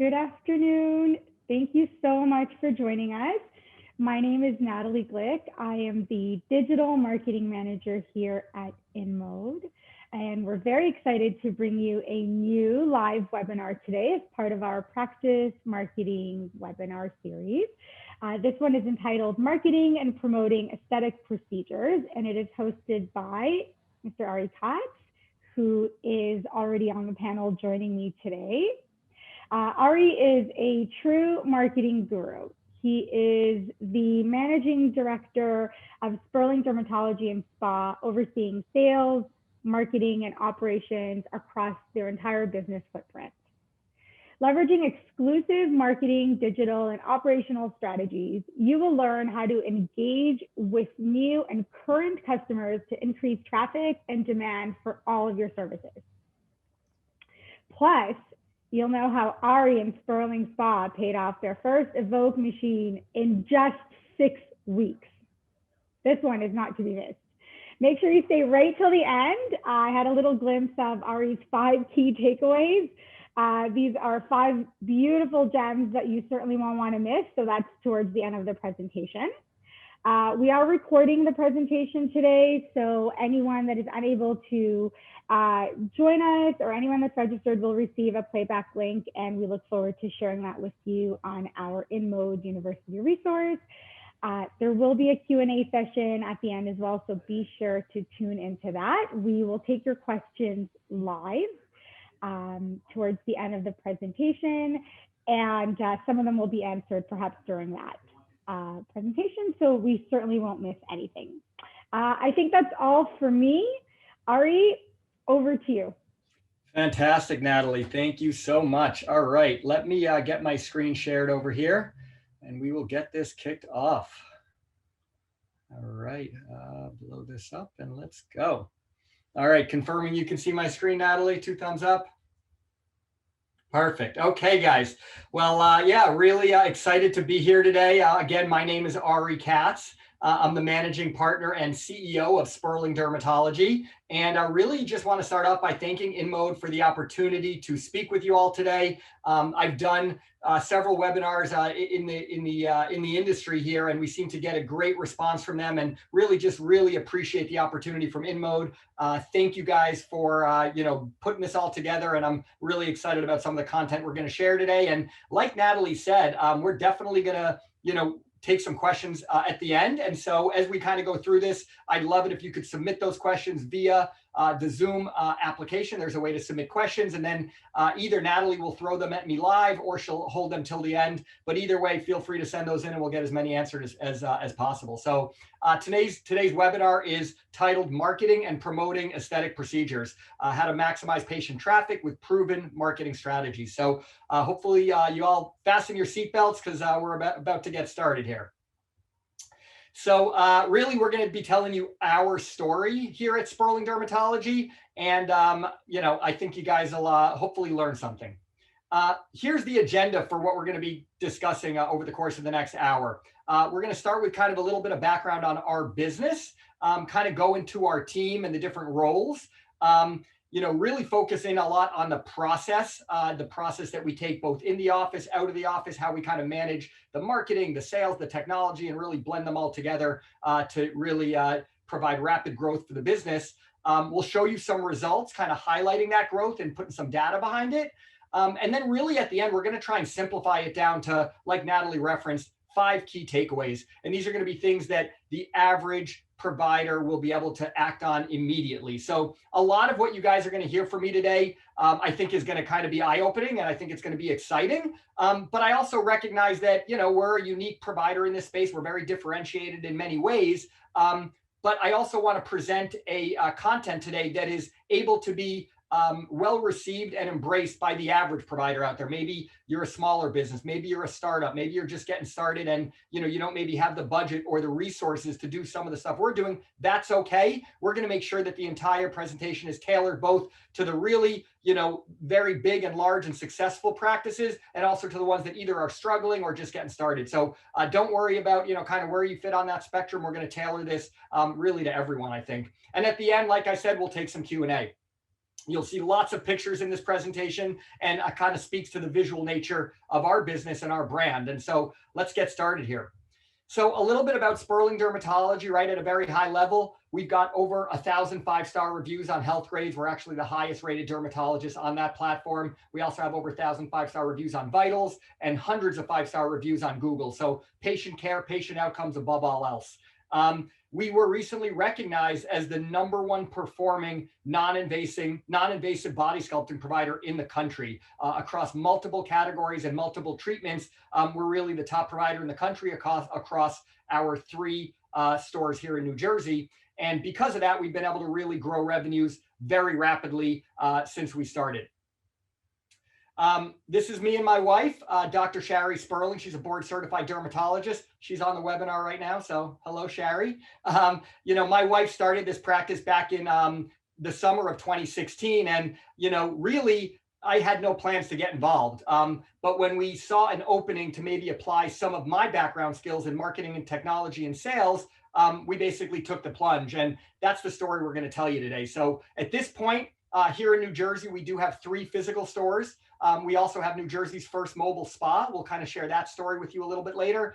Good afternoon. Thank you so much for joining us. My name is Natalie Glick. I am the Digital Marketing Manager here at InMode, and we're very excited to bring you a new live webinar today as part of our Practice Marketing webinar series. This one is entitled Marketing and Promoting Aesthetic Procedures, and it is hosted by Mr. Ari Katz, who is already on the panel joining me today. Ari is a true marketing guru. He is the managing director of Sperling Dermatology and Spa, overseeing sales, marketing, and operations across their entire business footprint. Leveraging exclusive marketing, digital, and operational strategies, you will learn how to engage with new and current customers to increase traffic and demand for all of your services. Plus, you'll know how Ari and Sperling Spa paid off their first Evoke machine in just 6 weeks. This one is not to be missed. Make sure you stay right till the end. I had a little glimpse of Ari's 5 key takeaways. These are 5 beautiful gems that you certainly won't want to miss. So that's towards the end of the presentation. We are recording the presentation today, so anyone that is unable to join us or anyone that's registered will receive a playback link, and we look forward to sharing that with you on our InMode University resource. There will be a Q&A session at the end as well, so be sure to tune into that. We will take your questions live towards the end of the presentation, and some of them will be answered perhaps during that presentation, so we certainly won't miss anything. I think that's all for me. Ari, over to you. Fantastic, Natalie. Thank you so much. All right, let me get my screen shared over here, and we will get this kicked off. All right, blow this up and let's go. All right, confirming you can see my screen, Natalie. 2 thumbs up. Perfect. Okay, guys. Well, yeah, really excited to be here today. Again, my name is Ari Katz. I'm the managing partner and CEO of Sperling Dermatology. And I really just want to start off by thanking InMode for the opportunity to speak with you all today. I've done several webinars in the industry here, and we seem to get a great response from them, and really appreciate the opportunity from InMode. Thank you guys for putting this all together, and I'm really excited about some of the content we're going to share today. And like Natalie said, we're definitely going to take some questions at the end. And so as we kind of go through this, I'd love it if you could submit those questions via the Zoom application. There's a way to submit questions, and then either Natalie will throw them at me live or she'll hold them till the end. But either way, feel free to send those in and we'll get as many answered as possible. So today's webinar is titled Marketing and Promoting Aesthetic Procedures, how to maximize patient traffic with proven marketing strategies. So hopefully you all fasten your seatbelts because we're about to get started here. So really, we're going to be telling you our story here at Sperling Dermatology. And, I think you guys will hopefully learn something. Here's the agenda for what we're going to be discussing over the course of the next hour. We're going to start with kind of a little bit of background on our business, kind of go into our team and the different roles. Really focusing a lot on the process that we take both in the office, out of the office, how we kind of manage the marketing, the sales, the technology, and really blend them all together to really provide rapid growth for the business. We'll show you some results, kind of highlighting that growth and putting some data behind it. And then really at the end, we're going to try and simplify it down to, like Natalie referenced, 5 key takeaways. And these are going to be things that the average provider will be able to act on immediately. So a lot of what you guys are going to hear from me today, I think is going to kind of be eye-opening, and I think it's going to be exciting. But I also recognize that, we're a unique provider in this space. We're very differentiated in many ways. But I also want to present a content today that is able to be well received and embraced by the average provider out there. Maybe you're a smaller business, maybe you're a startup, maybe you're just getting started and you don't maybe have the budget or the resources to do some of the stuff we're doing. That's okay. We're going to make sure that the entire presentation is tailored both to the really very big and large and successful practices, and also to the ones that either are struggling or just getting started. So don't worry about kind of where you fit on that spectrum. We're going to tailor this really to everyone, I think. And at the end, like I said, we'll take some Q&A. You'll see lots of pictures in this presentation, and it kind of speaks to the visual nature of our business and our brand. And so let's get started here. So a little bit about Sperling Dermatology, right, at a very high level. We've got over 1,000 5-star reviews on Health Grades. We're actually the highest rated dermatologist on that platform. We also have over 1,000 5-star reviews on Vitals and hundreds of 5-star reviews on Google. So patient care, patient outcomes above all else. We were recently recognized as the #1 performing non-invasive body sculpting provider in the country across multiple categories and multiple treatments. We're really the top provider in the country across our 3 stores here in New Jersey. And because of that, we've been able to really grow revenues very rapidly since we started. This is me and my wife, Dr. Shari Sperling. She's a board certified dermatologist. She's on the webinar right now. So hello, Shari. My wife started this practice back in the summer of 2016. And, really, I had no plans to get involved. But when we saw an opening to maybe apply some of my background skills in marketing and technology and sales, we basically took the plunge. And that's the story we're going to tell you today. So at this point, here in New Jersey, we do have 3 physical stores. We also have New Jersey's first mobile spa. We'll kind of share that story with you a little bit later.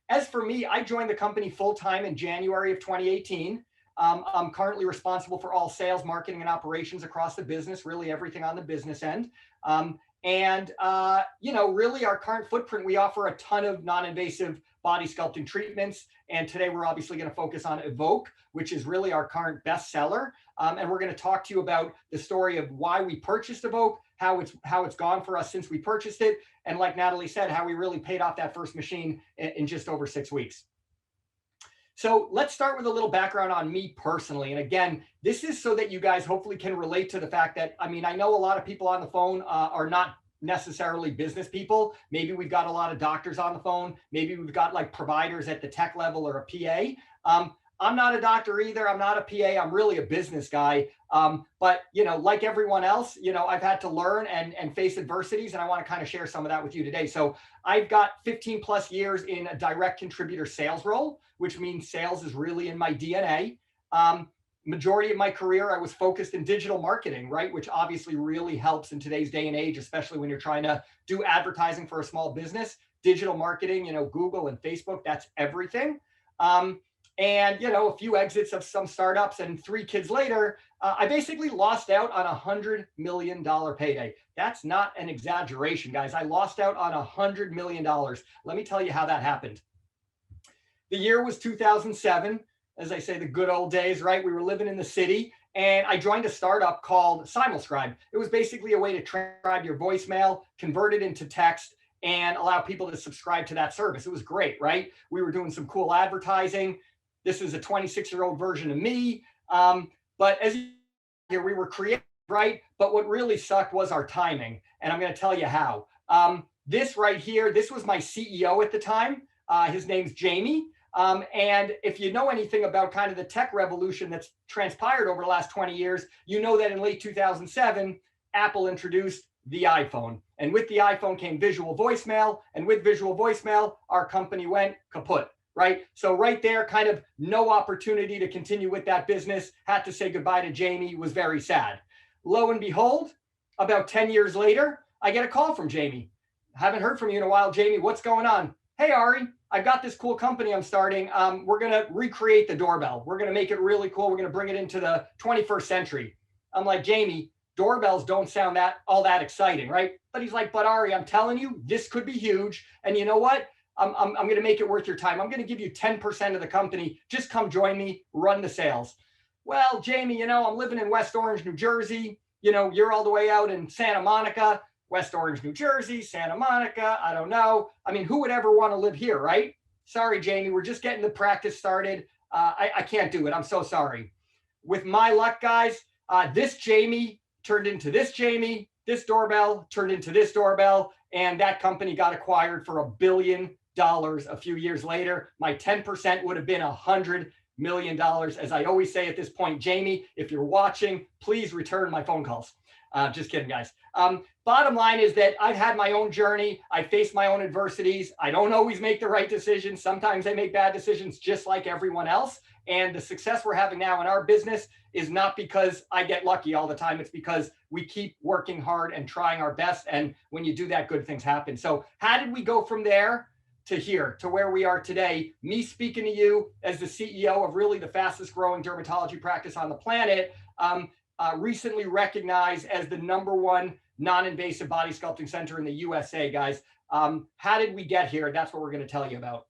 As for me, I joined the company full-time in January of 2018. I'm currently responsible for all sales, marketing, and operations across the business, really everything on the business end. Really our current footprint, we offer a ton of non-invasive body sculpting treatments. And today we're obviously going to focus on Evoke, which is really our current best seller. And we're going to talk to you about the story of why we purchased Evoke, how it's gone for us since we purchased it. And like Natalie said, how we really paid off that first machine in just over 6 weeks. So let's start with a little background on me personally. And again, this is so that you guys hopefully can relate to the fact that, I know a lot of people on the phone are not necessarily business people. Maybe we've got a lot of doctors on the phone. Maybe we've got like providers at the tech level or a PA. I'm not a doctor either. I'm not a PA. I'm really a business guy. But like everyone else, I've had to learn and face adversities, and I want to kind of share some of that with you today. So I've got 15 plus years in a direct contributor sales role, which means sales is really in my DNA. Majority of my career, I was focused in digital marketing, right? Which obviously really helps in today's day and age, especially when you're trying to do advertising for a small business. Digital marketing, Google and Facebook, that's everything. And, a few exits of some startups and 3 kids later, I basically lost out on $100 million payday. That's not an exaggeration, guys. I lost out on $100 million. Let me tell you how that happened. The year was 2007. As I say, the good old days, right? We were living in the city, and I joined a startup called Simulscribe. It was basically a way to transcribe your voicemail, convert it into text, and allow people to subscribe to that service. It was great, right? We were doing some cool advertising. This is a 26-year-old version of me. But as you hear, we were creative, right? But what really sucked was our timing. And I'm going to tell you how. This right here, this was my CEO at the time. His name's Jamie. And if you know anything about kind of the tech revolution that's transpired over the last 20 years, you know that in late 2007, Apple introduced the iPhone. And with the iPhone came visual voicemail. And with visual voicemail, our company went kaput. Right? So right there, kind of no opportunity to continue with that business, had to say goodbye to Jamie, was very sad. Lo and behold, about 10 years later, I get a call from Jamie. Haven't heard from you in a while, Jamie. What's going on? Hey, Ari, I've got this cool company I'm starting. We're going to recreate the doorbell. We're going to make it really cool. We're going to bring it into the 21st century. I'm like, Jamie, doorbells don't sound all that exciting, right? But he's like, but Ari, I'm telling you, this could be huge. And you know what? I'm going to make it worth your time. I'm going to give you 10% of the company. Just come join me, run the sales. Well, Jamie, I'm living in West Orange, New Jersey. You're all the way out in Santa Monica, West Orange, New Jersey, Santa Monica. I don't know. Who would ever want to live here, right? Sorry, Jamie, we're just getting the practice started. I can't do it. I'm so sorry. With my luck, guys, this Jamie turned into this Jamie. This doorbell turned into this doorbell. And that company got acquired for $1 billion a few years later. My 10% would have been $100 million. As I always say at this point, Jamie, if you're watching, please return my phone calls. Just kidding, guys. bottom line is that I've had my own journey. I face my own adversities. I don't always make the right decisions. Sometimes I make bad decisions just like everyone else. And the success we're having now in our business is not because I get lucky all the time. It's because we keep working hard and trying our best. And when you do that, good things happen. So how did we go from there to here, to where we are today? Me speaking to you as the CEO of really the fastest growing dermatology practice on the planet, recently recognized as the #1 non-invasive body sculpting center in the USA, guys. How did we get here? That's what we're going to tell you about.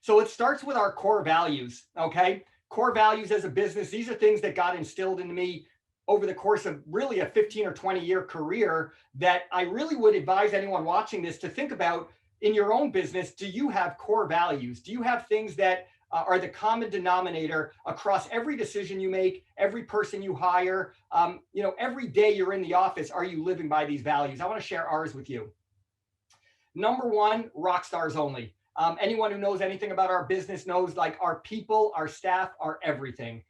So it starts with our core values, okay? Core values as a business, these are things that got instilled into me over the course of really a 15 or 20-year career that I really would advise anyone watching this to think about in your own business. Do you have core values? Do you have things that are the common denominator across every decision you make, every person you hire, every day you're in the office? Are you living by these values? I want to share ours with you. #1, rock stars only. Anyone who knows anything about our business knows, like, our people, our staff are everything.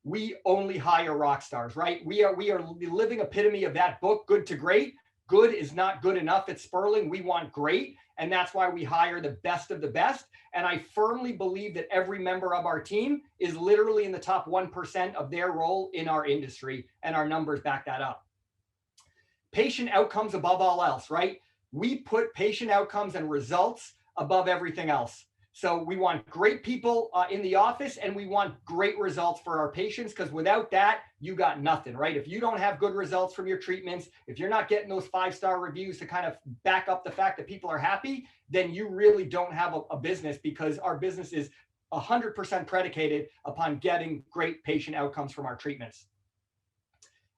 We only hire rock stars, right? We are the living epitome of that book, Good to Great. Good is not good enough at Sperling. We want great. And that's why we hire the best of the best. And I firmly believe that every member of our team is literally in the top 1% of their role in our industry. And our numbers back that up. Patient outcomes above all else, right? We put patient outcomes and results above everything else. So we want great people in the office, and we want great results for our patients, because without that, you got nothing, right? If you don't have good results from your treatments, if you're not getting those 5-star reviews to kind of back up the fact that people are happy, then you really don't have a business, because our business is 100% predicated upon getting great patient outcomes from our treatments.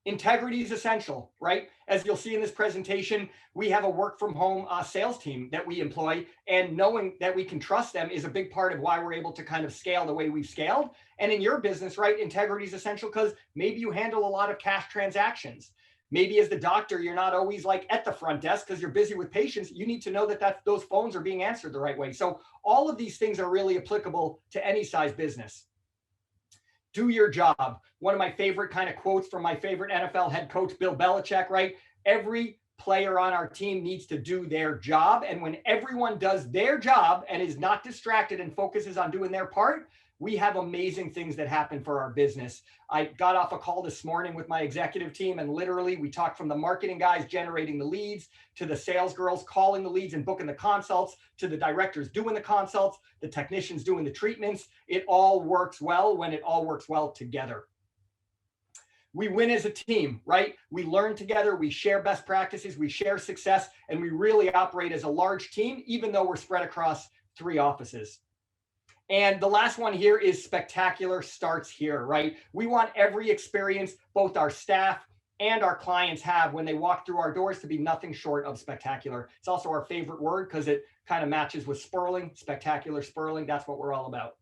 Integrity is essential, right? As you'll see in this presentation, we have a work from home sales team that we employ, and knowing that we can trust them is a big part of why we're able to kind of scale the way we've scaled. And in your business, right, integrity is essential because maybe you handle a lot of cash transactions. Maybe as the doctor, you're not always like at the front desk because you're busy with patients. You need to know that those phones are being answered the right way. So all of these things are really applicable to any size business. Do your job. One of my favorite kind of quotes from my favorite NFL head coach, Bill Belichick, right? Every player on our team needs to do their job. And when everyone does their job and is not distracted and focuses on doing their part, we have amazing things that happen for our business. I got off a call this morning with my executive team, and literally we talked from the marketing guys generating the leads, to the sales girls calling the leads and booking the consults, to the directors doing the consults, the technicians doing the treatments. It all works well when it all works well together. We win as a team, right? We learn together, we share best practices, we share success, and we really operate as a large team, even though we're spread across 3 offices. And the last one here is spectacular starts here, right? We want every experience both our staff and our clients have when they walk through our doors to be nothing short of spectacular. It's also our favorite word because it kind of matches with Sperling, spectacular Sperling. That's what we're all about.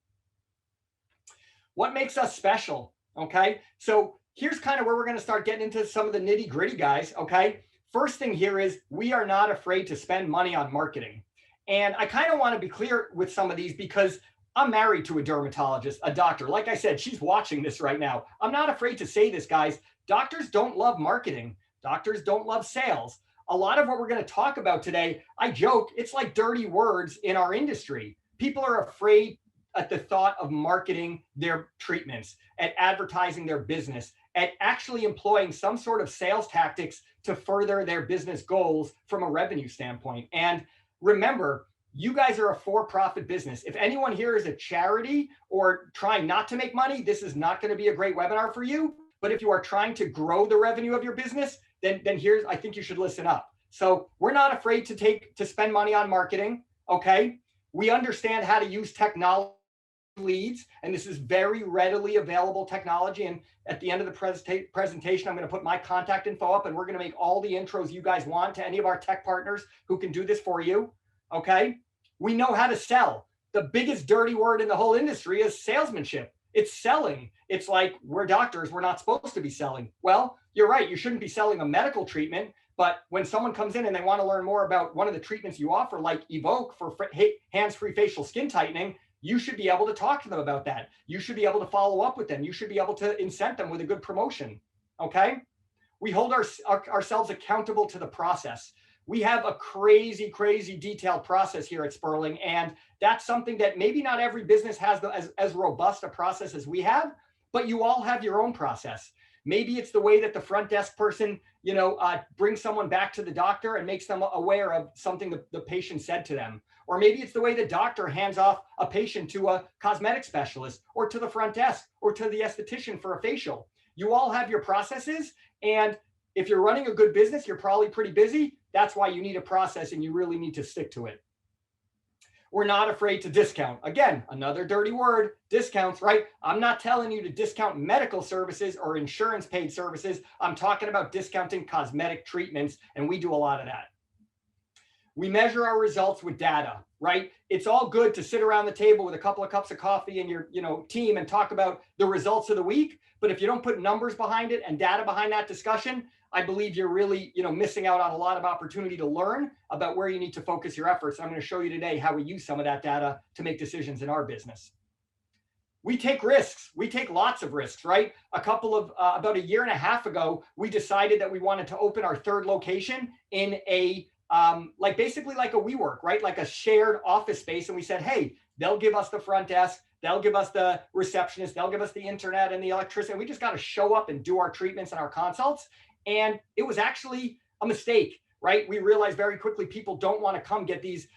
What makes us special? Okay, so here's kind of where we're going to start getting into some of the nitty gritty, guys. Okay, first thing here is we are not afraid to spend money on marketing. And I kind of want to be clear with some of these because I'm married to a dermatologist, a doctor. Like I said, she's watching this right now. I'm not afraid to say this, guys. Doctors don't love marketing. Doctors don't love sales. A lot of what we're going to talk about today, I joke, it's like dirty words in our industry. People are afraid at the thought of marketing their treatments, at advertising their business, at actually employing some sort of sales tactics to further their business goals from a revenue standpoint. And remember, you guys are a for-profit business. If anyone here is a charity or trying not to make money, this is not going to be a great webinar for you. But if you are trying to grow the revenue of your business, then here's, I think you should listen up. So we're not afraid to spend money on marketing, okay? We understand how to use technology leads, and this is very readily available technology. And at the end of the presentation, I'm going to put my contact info up, and we're going to make all the intros you guys want to any of our tech partners who can do this for you, okay? We know how to sell. The biggest dirty word in the whole industry is salesmanship. It's selling. It's like, we're doctors, we're not supposed to be selling. Well, you're right. You shouldn't be selling a medical treatment. But when someone comes in and they want to learn more about one of the treatments you offer, like Evoke for hands-free facial skin tightening, you should be able to talk to them about that. You should be able to follow up with them. You should be able to incent them with a good promotion. Okay? We hold ourselves accountable to the process. We have a crazy, crazy detailed process here at Sperling. And that's something that maybe not every business has as robust a process as we have, but you all have your own process. Maybe it's the way that the front desk person, brings someone back to the doctor and makes them aware of something the patient said to them. Or maybe it's the way the doctor hands off a patient to a cosmetic specialist or to the front desk or to the esthetician for a facial. You all have your processes. And if you're running a good business, you're probably pretty busy. That's why you need a process and you really need to stick to it. We're not afraid to discount. Again, another dirty word, discounts, right? I'm not telling you to discount medical services or insurance paid services. I'm talking about discounting cosmetic treatments, and we do a lot of that. We measure our results with data, right? It's all good to sit around the table with a couple of cups of coffee and your team and talk about the results of the week. But if you don't put numbers behind it and data behind that discussion, I believe you're really missing out on a lot of opportunity to learn about where you need to focus your efforts. I'm going to show you today how we use some of that data to make decisions in our business. We take risks. We take lots of risks, right? About a year and a half ago, we decided that we wanted to open our third location in a basically like a WeWork, right? Like a shared office space. And we said, hey, they'll give us the front desk. They'll give us the receptionist. They'll give us the internet and the electricity. And we just got to show up and do our treatments and our consults. And it was actually a mistake, right? We realized very quickly people don't want to come get these,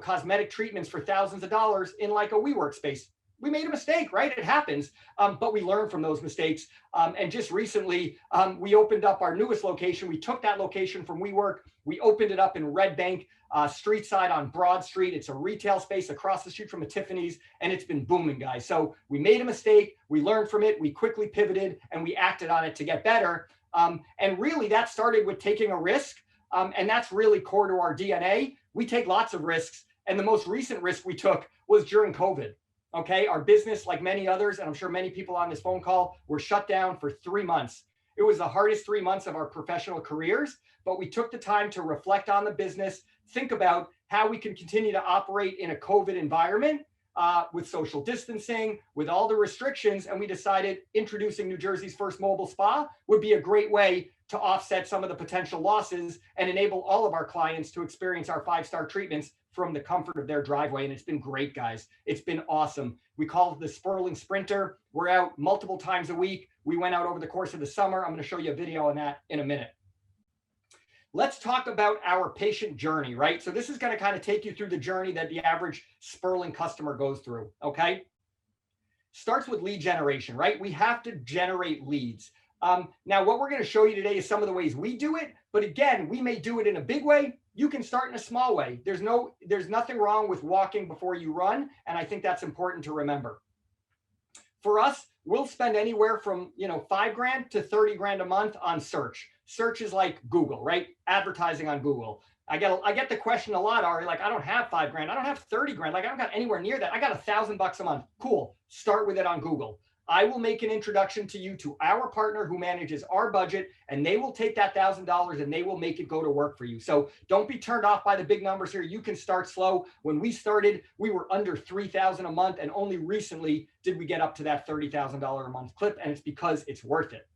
cosmetic treatments for thousands of dollars in like a WeWork space. We made a mistake, right? It happens, but we learn from those mistakes. And just recently, we opened up our newest location. We took that location from WeWork. We opened it up in Red Bank, street side on Broad Street. It's a retail space across the street from a Tiffany's, and it's been booming, guys. So we made a mistake. We learned from it. We quickly pivoted, and we acted on it to get better. And really, that started with taking a risk. And that's really core to our DNA. We take lots of risks. And the most recent risk we took was during COVID. Okay, our business, like many others, and I'm sure many people on this phone call, were shut down for 3 months. It was the hardest 3 months of our professional careers, but we took the time to reflect on the business, think about how we can continue to operate in a COVID environment with social distancing, with all the restrictions, and we decided introducing New Jersey's first mobile spa would be a great way to offset some of the potential losses and enable all of our clients to experience our 5-star treatments from the comfort of their driveway. And it's been great, guys. It's been awesome. We call it the Sperling Sprinter. We're out multiple times a week. We went out over the course of the summer. I'm going to show you a video on that in a minute. Let's talk about our patient journey, right? So this is going to kind of take you through the journey that the average Sperling customer goes through, okay? Starts with lead generation, right? We have to generate leads. Now, what we're going to show you today is some of the ways we do it, but again, we may do it in a big way. You can start in a small way. There's nothing wrong with walking before you run, and I think that's important to remember. For us, we'll spend anywhere from $5,000 to $30,000 a month on search. Search is like Google, right? Advertising on Google. I get the question a lot, Ari, like, I don't have $5,000, I don't have $30,000, like I don't got anywhere near that. I got $1,000 a month. Cool. Start with it on Google. I will make an introduction to you to our partner who manages our budget, and they will take that $1,000 and they will make it go to work for you. So don't be turned off by the big numbers here. You can start slow. When we started, we were under $3,000 a month, and only recently did we get up to that $30,000 a month clip, and it's because it's worth it.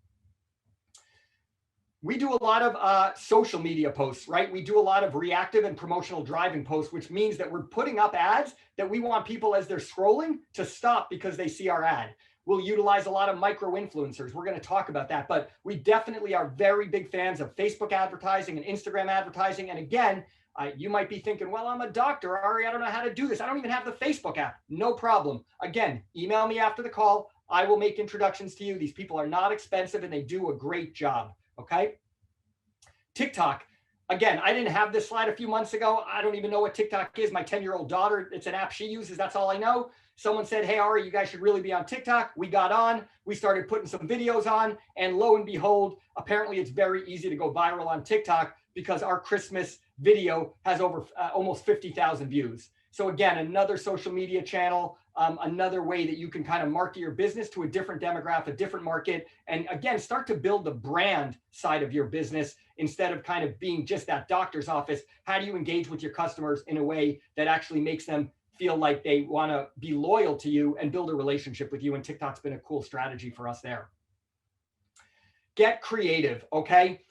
We do a lot of social media posts, right? We do a lot of reactive and promotional driving posts, which means that we're putting up ads that we want people, as they're scrolling, to stop because they see our ad. We'll utilize a lot of micro influencers. We're going to talk about that, but we definitely are very big fans of Facebook advertising and Instagram advertising. And again, you might be thinking, well, I'm a doctor, Ari, I don't know how to do this. I don't even have the Facebook app. No problem. Again, email me after the call. I will make introductions to you. These people are not expensive and they do a great job. Okay. TikTok. Again, I didn't have this slide a few months ago. I don't even know what TikTok is. My 10-year-old daughter, it's an app she uses. That's all I know. Someone said, hey, Ari, you guys should really be on TikTok. We got on, we started putting some videos on, and lo and behold, apparently it's very easy to go viral on TikTok because our Christmas video has over almost 50,000 views. So again, another social media channel, another way that you can kind of market your business to a different demographic, a different market, and again, start to build the brand side of your business instead of kind of being just that doctor's office. How do you engage with your customers in a way that actually makes them feel like they want to be loyal to you and build a relationship with you? And TikTok's been a cool strategy for us there. get creative, okay?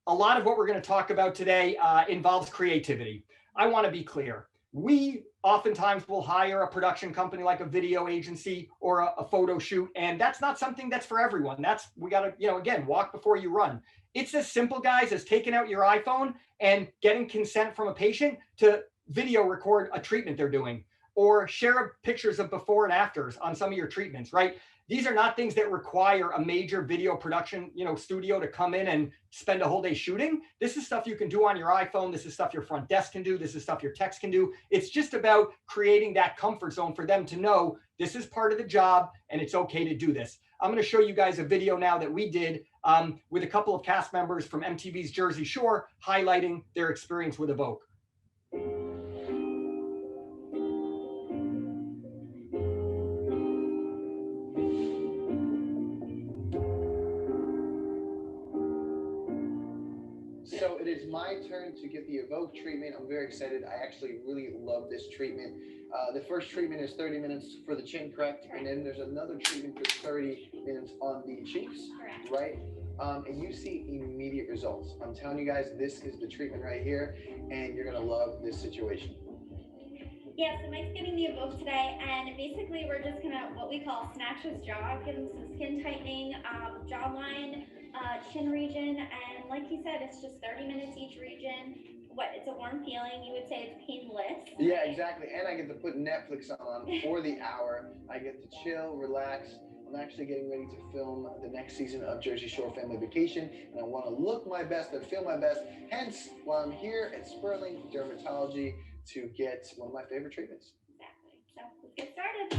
A lot of what we're going to talk about today involves creativity. I want to be clear. We oftentimes will hire a production company like a video agency or a photo shoot, and that's not something that's for everyone. We got to, again, walk before you run. It's as simple, guys, as taking out your iPhone and getting consent from a patient to video record a treatment they're doing, or share pictures of before and afters on some of your treatments, right? These are not things that require a major video production, studio to come in and spend a whole day shooting. This is stuff you can do on your iPhone. This is stuff your front desk can do. This is stuff your techs can do. It's just about creating that comfort zone for them to know this is part of the job and it's okay to do this. I'm going to show you guys a video now that we did with a couple of cast members from MTV's Jersey Shore highlighting their experience with Evoke. So it is my turn to get the Evoke treatment. I'm very excited. I actually really love this treatment. The first treatment is 30 minutes for the chin, correct? And then there's another treatment for 30 minutes on the cheeks, right? And you see immediate results. I'm telling you guys, this is the treatment right here, and you're gonna love this situation. Yeah, so Mike's getting the Evoke today, and basically we're just gonna, what we call snatch his jaw, give him some skin tightening, jawline, chin region, and like he said, it's just 30 minutes each region. It's a warm feeling. You would say it's painless. Yeah, exactly. And I get to put Netflix on for the hour. I get to chill, relax. I'm actually getting ready to film the next season of Jersey Shore Family Vacation, and I want to look my best and feel my best. Hence, why I'm here at Sperling Dermatology to get one of my favorite treatments. Exactly. So let's get started.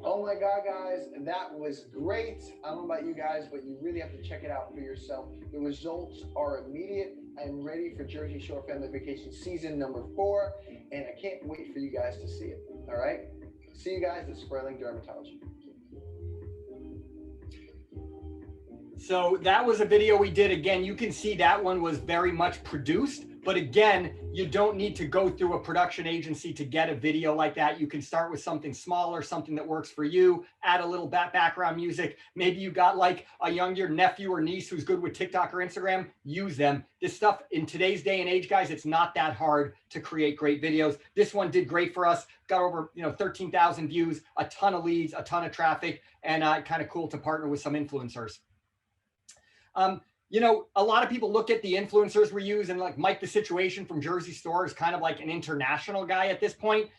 Oh my God, guys, that was great. I don't know about you guys, but you really have to check it out for yourself. The results are immediate. I'm ready for Jersey Shore Family Vacation season number 4, and I can't wait for you guys to see it. All right? See you guys at Sperling Dermatology. So that was a video we did. Again, you can see that one was very much produced, but again, you don't need to go through a production agency to get a video like that. You can start with something smaller, something that works for you, add a little background music. Maybe you got like a younger nephew or niece who's good with TikTok or Instagram, use them. This stuff in today's day and age, guys, it's not that hard to create great videos. This one did great for us. Got over 13,000 views, a ton of leads, a ton of traffic, and kind of cool to partner with some influencers. A lot of people look at the influencers we use, and like Mike the Situation from Jersey Shore is kind of like an international guy at this point.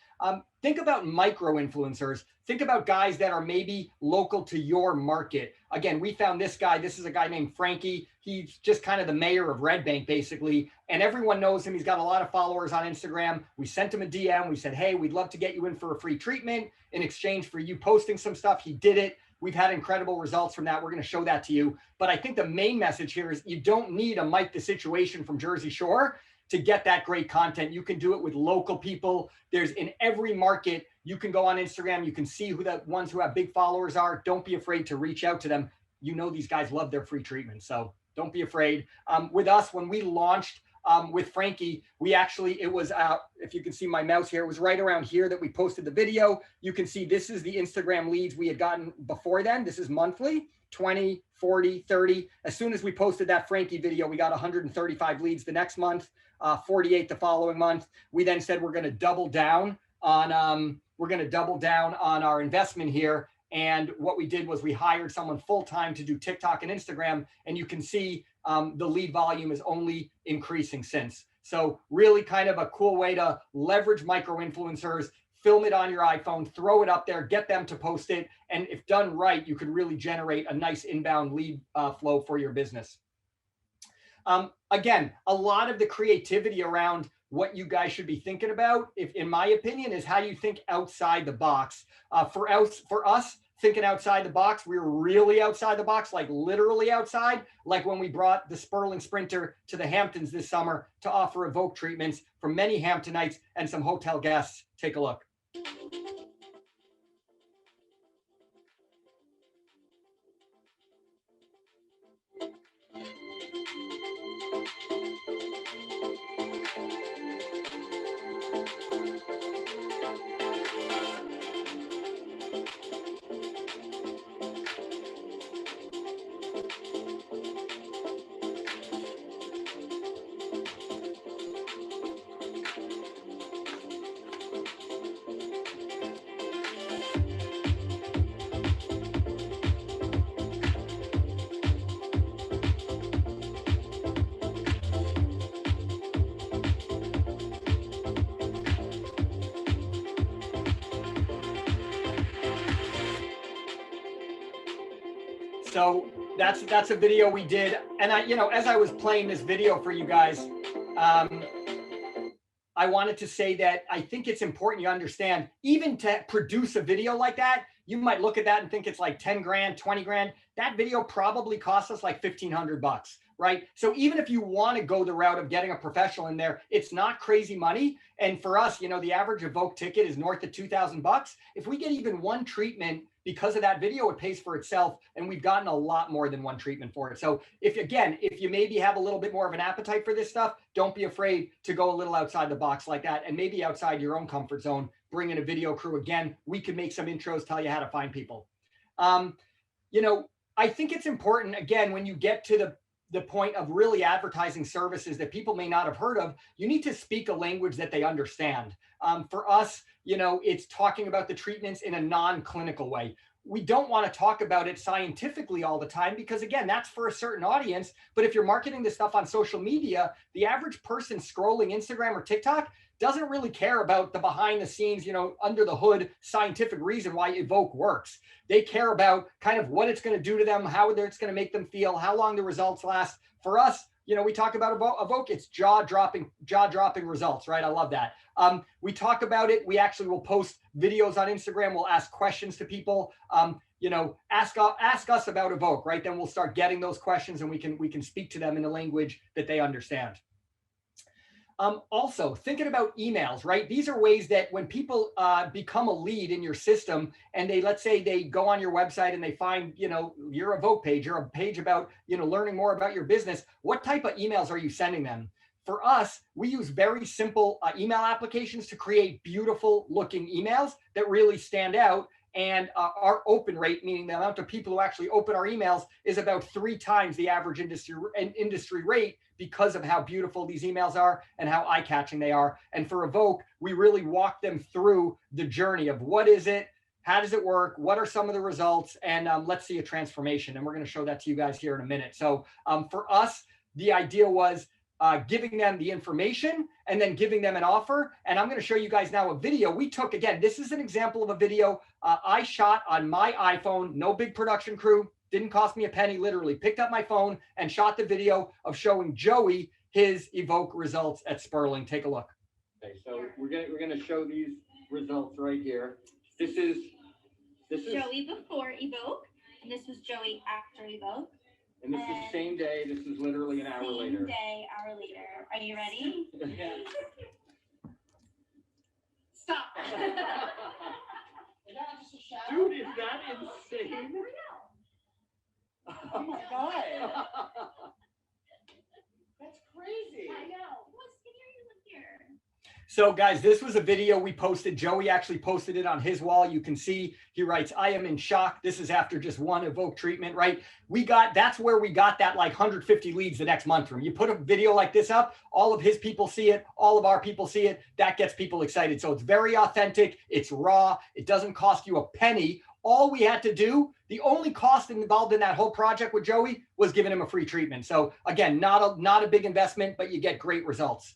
Think about micro influencers. Think about guys that are maybe local to your market. Again, we found this guy. This is a guy named Frankie. He's just kind of the mayor of Red Bank, basically. And everyone knows him. He's got a lot of followers on Instagram. We sent him a DM. We said, hey, we'd love to get you in for a free treatment in exchange for you posting some stuff. He did it. We've had incredible results from that. We're going to show that to you. But I think the main message here is you don't need a Mike the Situation from Jersey Shore to get that great content. You can do it with local people. There's in every market. You can go on Instagram. You can see who the ones who have big followers are. Don't be afraid to reach out to them. These guys love their free treatment. So don't be afraid. With us, when we launched with Frankie, it was, if you can see my mouse here, it was right around here that we posted the video. You can see this is the Instagram leads we had gotten before then. This is monthly, 20, 40, 30. As soon as we posted that Frankie video, we got 135 leads the next month, 48 the following month. We then said we're going to double down on our investment here. And what we did was we hired someone full-time to do TikTok and Instagram, and you can see the lead volume is only increasing since. So really kind of a cool way to leverage micro influencers, film it on your iPhone, throw it up there, get them to post it. And if done right, you could really generate a nice inbound lead flow for your business. Again, a lot of the creativity around what you guys should be thinking about, in my opinion, is how you think outside the box. For us, thinking outside the box. We were really outside the box, like literally outside, like when we brought the Sperling Sprinter to the Hamptons this summer to offer Evoke treatments for many Hamptonites and some hotel guests. Take a look. So that's a video we did. And as I was playing this video for you guys, I wanted to say that I think it's important you understand, even to produce a video like that, you might look at that and think it's like 10 grand, 20 grand. That video probably cost us like $1,500, right? So even if you want to go the route of getting a professional in there, it's not crazy money. And for us, the average Evoke ticket is north of $2,000. If we get even one treatment because of that video, it pays for itself. And we've gotten a lot more than one treatment for it. So if you maybe have a little bit more of an appetite for this stuff, don't be afraid to go a little outside the box like that, and maybe outside your own comfort zone. Bring in a video crew. Again, we can make some intros, tell you how to find people. I think it's important, again, when you get to the point of really advertising services that people may not have heard of, you need to speak a language that they understand. For us, it's talking about the treatments in a non-clinical way. We don't want to talk about it scientifically all the time because, again, that's for a certain audience. But if you're marketing this stuff on social media, the average person scrolling Instagram or TikTok doesn't really care about the behind the scenes, under the hood scientific reason why Evoke works. They care about kind of what it's going to do to them, how it's going to make them feel, how long the results last. For us, we talk about Evoke, it's jaw-dropping results, right? I love that. We talk about it. We actually will post videos on Instagram. We'll ask questions to people. Ask us about Evoke, right? Then we'll start getting those questions and we can speak to them in a language that they understand. Also, thinking about emails, right? These are ways that when people become a lead in your system and let's say they go on your website and they find, your Evoke page or a page about, learning more about your business, what type of emails are you sending them? For us, we use very simple email applications to create beautiful looking emails that really stand out. And our open rate, meaning the amount of people who actually open our emails, is about 3 times the average industry rate because of how beautiful these emails are and how eye-catching they are. And for Evoke, we really walk them through the journey of what is it, how does it work, what are some of the results, and let's see a transformation. And we're going to show that to you guys here in a minute. So for us, the idea was giving them the information and then giving them an offer. And I'm going to show you guys now a video we took. Again, this is an example of a video I shot on my iPhone, no big production crew, didn't cost me a penny, literally picked up my phone and shot the video of showing Joey his Evoke results at Sperling. Take a look. Okay, so we're gonna show these results right here. This is Joey before Evoke, and this was Joey after Evoke. And this is same day. This is literally an hour later. Same day, hour later. Are you ready? Yeah. Stop. Dude, is that insane? Oh my God. That's crazy. I know. What's skinnier you look here? So guys, this was a video we posted. Joey actually posted it on his wall. You can see he writes, "I am in shock." This is after just one Evoke treatment, right? That's where we got that like 150 leads the next month from. You put a video like this up, all of his people see it, all of our people see it. That gets people excited. So it's very authentic. It's raw. It doesn't cost you a penny. All we had to do, the only cost involved in that whole project with Joey was giving him a free treatment. So again, not a big investment, but you get great results.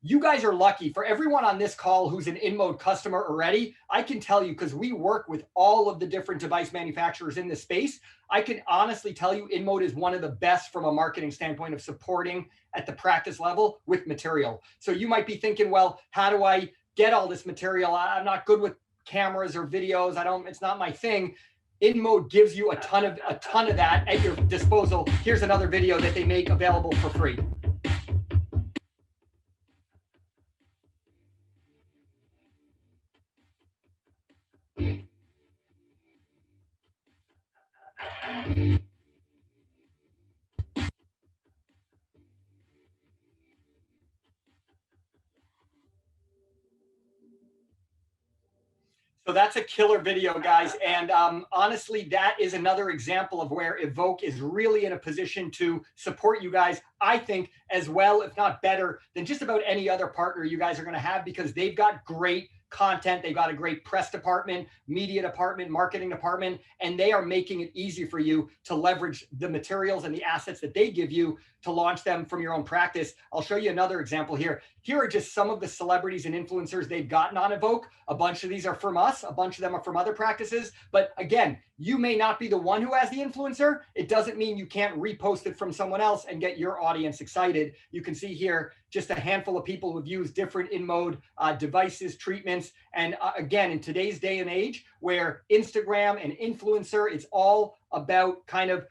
You guys are lucky. For everyone on this call who's an InMode customer already, I can tell you, because we work with all of the different device manufacturers in this space, I can honestly tell you InMode is one of the best from a marketing standpoint of supporting at the practice level with material. So you might be thinking, well, how do I get all this material? I'm not good with cameras or videos. It's not my thing. InMode gives you a ton of that at your disposal. Here's another video that they make available for free. So that's a killer video, guys. And honestly, that is another example of where Evoke is really in a position to support you guys, I think, as well, if not better, than just about any other partner you guys are going to have, because they've got great content. They've got a great press department, media department, marketing department, and they are making it easy for you to leverage the materials and the assets that they give you to launch them from your own practice. I'll show you another example here. Here are just some of the celebrities and influencers they've gotten on Evoke. A bunch of these are from us. A bunch of them are from other practices. But again, you may not be the one who has the influencer. It doesn't mean you can't repost it from someone else and get your audience excited. You can see here just a handful of people who've used different InMode devices, treatments. And again, in today's day and age where Instagram and influencer, it's all about kind of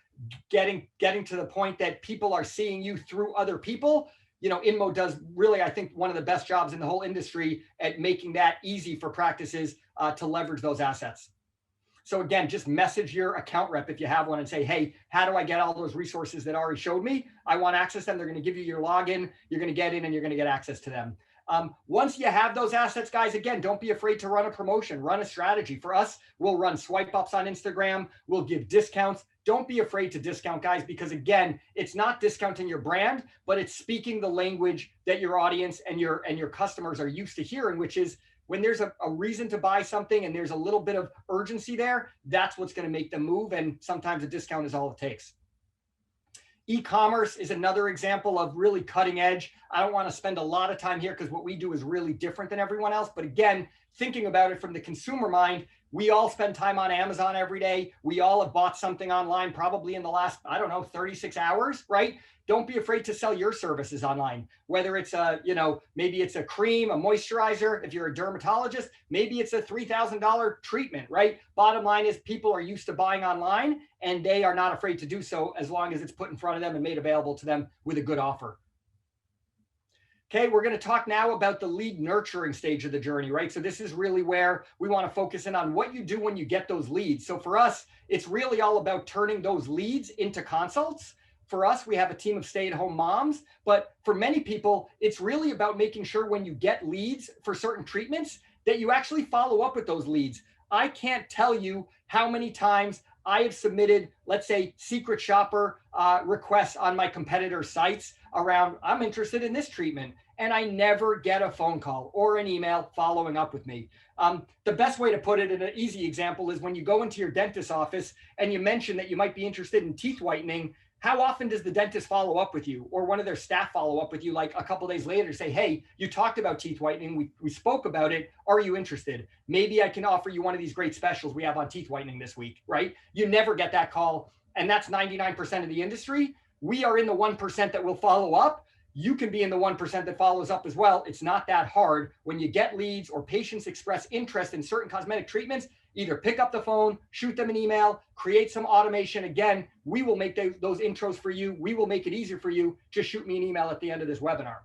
getting to the point that people are seeing you through other people. You know, InMode does really, I think, one of the best jobs in the whole industry at making that easy for practices to leverage those assets. So again, just message your account rep if you have one and say, hey, how do I get all those resources that Ari showed me? I want access to them. They're going to give you your login. You're going to get in and you're going to get access to them. Once you have those assets, guys, again, don't be afraid to run a promotion, run a strategy. For us, we'll run swipe ups on Instagram. We'll give discounts. Don't be afraid to discount, guys, because again, it's not discounting your brand, but it's speaking the language that your audience and your customers are used to hearing, which is when there's a reason to buy something and there's a little bit of urgency there, that's what's going to make them move. And sometimes a discount is all it takes. E-commerce is another example of really cutting edge. I don't want to spend a lot of time here because what we do is really different than everyone else. But again, thinking about it from the consumer mind, we all spend time on Amazon every day. We all have bought something online probably in the last, 36 hours, right? Don't be afraid to sell your services online, whether it's maybe it's a cream, a moisturizer. If you're a dermatologist, maybe it's a $3,000 treatment, right? Bottom line is people are used to buying online and they are not afraid to do so as long as it's put in front of them and made available to them with a good offer. Okay, we're going to talk now about the lead nurturing stage of the journey, right? So this is really where we want to focus in on what you do when you get those leads. So for us, it's really all about turning those leads into consults. For us, we have a team of stay-at-home moms, but for many people, it's really about making sure when you get leads for certain treatments that you actually follow up with those leads. I can't tell you how many times I have submitted, let's say, secret shopper requests on my competitor sites around, I'm interested in this treatment, and I never get a phone call or an email following up with me. The best way to put it in an easy example is when you go into your dentist's office and you mention that you might be interested in teeth whitening. How often does the dentist follow up with you or one of their staff follow up with you like a couple days later to say, hey, you talked about teeth whitening. We spoke about it. Are you interested? Maybe I can offer you one of these great specials we have on teeth whitening this week, right? You never get that call. And that's 99% of the industry. We are in the 1% that will follow up. You can be in the 1% that follows up as well. It's not that hard. When you get leads or patients express interest in certain cosmetic treatments, either pick up the phone, shoot them an email, create some automation. Again, we will make those intros for you. We will make it easier for you. Just shoot me an email at the end of this webinar.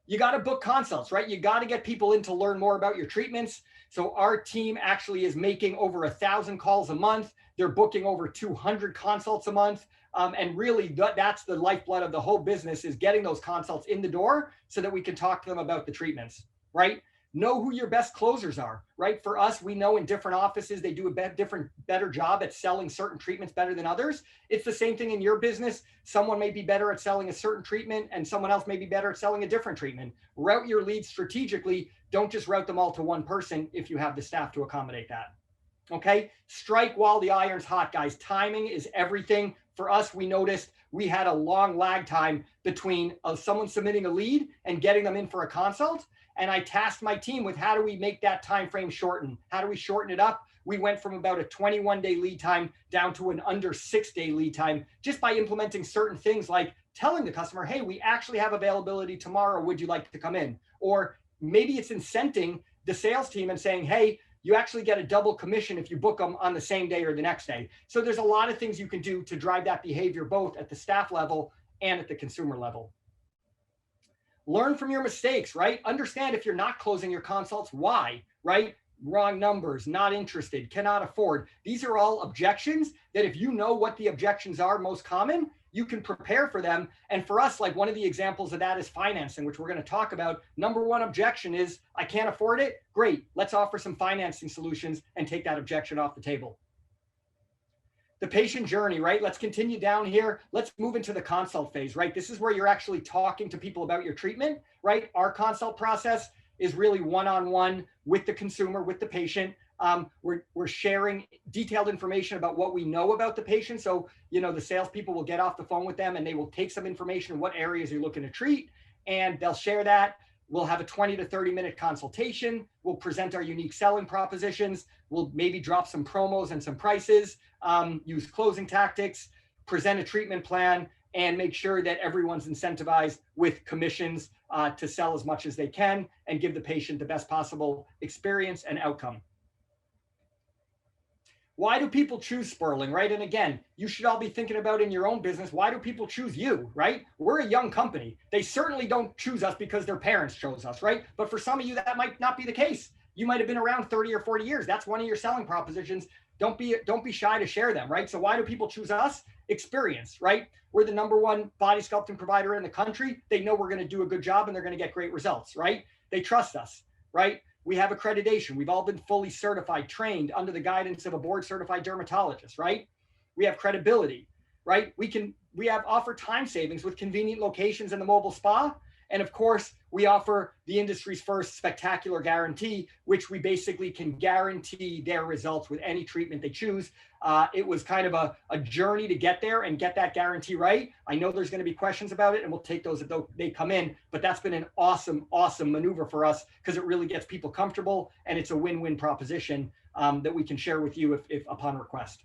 You got to book consults, right? You got to get people in to learn more about your treatments. So our team actually is making over 1,000 calls a month. They're booking over 200 consults a month. And really that's the lifeblood of the whole business, is getting those consults in the door so that we can talk to them about the treatments, right? Know who your best closers are, right? For us, we know in different offices, they do a better job at selling certain treatments better than others. It's the same thing in your business. Someone may be better at selling a certain treatment and someone else may be better at selling a different treatment. Route your leads strategically. Don't just route them all to one person if you have the staff to accommodate that. Okay, strike while the iron's hot, guys. Timing is everything. For us, we noticed we had a long lag time between someone submitting a lead and getting them in for a consult. And I tasked my team with how do we make that time frame shorten? How do we shorten it up? We went from about a 21-day lead time down to an under 6-day lead time just by implementing certain things like telling the customer, hey, we actually have availability tomorrow. Would you like to come in? Or maybe it's incenting the sales team and saying, hey, you actually get a double commission if you book them on the same day or the next day. So there's a lot of things you can do to drive that behavior, both at the staff level and at the consumer level. Learn from your mistakes, right? Understand if you're not closing your consults, why, right? Wrong numbers, not interested, cannot afford. These are all objections that if you know what the objections are most common, you can prepare for them. And for us, like one of the examples of that is financing, which we're going to talk about. Number one objection is, I can't afford it. Great, let's offer some financing solutions and take that objection off the table. The patient journey, right? Let's continue down here. Let's move into the consult phase, right? This is where you're actually talking to people about your treatment, right? Our consult process is really one-on-one with the consumer, with the patient. We're sharing detailed information about what we know about the patient. So, the salespeople will get off the phone with them and they will take some information on what areas you're looking to treat, and they'll share that. We'll have a 20 to 30 minute consultation. We'll present our unique selling propositions. We'll maybe drop some promos and some prices, use closing tactics, present a treatment plan, and make sure that everyone's incentivized with commissions to sell as much as they can and give the patient the best possible experience and outcome. Why do people choose Sperling, right? And again, you should all be thinking about in your own business, why do people choose you, right? We're a young company. They certainly don't choose us because their parents chose us, right? But for some of you, that might not be the case. You might have been around 30 or 40 years. That's one of your selling propositions. Don't be shy to share them, right? So why do people choose us? Experience, right? We're the #1 body sculpting provider in the country. They know we're going to do a good job and they're going to get great results, right? They trust us, right? We have accreditation. We've all been fully certified, trained under the guidance of a board certified dermatologist, right? We have credibility, right? We have offer time savings with convenient locations in the mobile spa. And of course, we offer the industry's first spectacular guarantee, which we basically can guarantee their results with any treatment they choose. It was kind of a journey to get there and get that guarantee right. I know there's going to be questions about it, and we'll take those if they come in, but that's been an awesome, awesome maneuver for us because it really gets people comfortable, and it's a win-win proposition that we can share with you if upon request.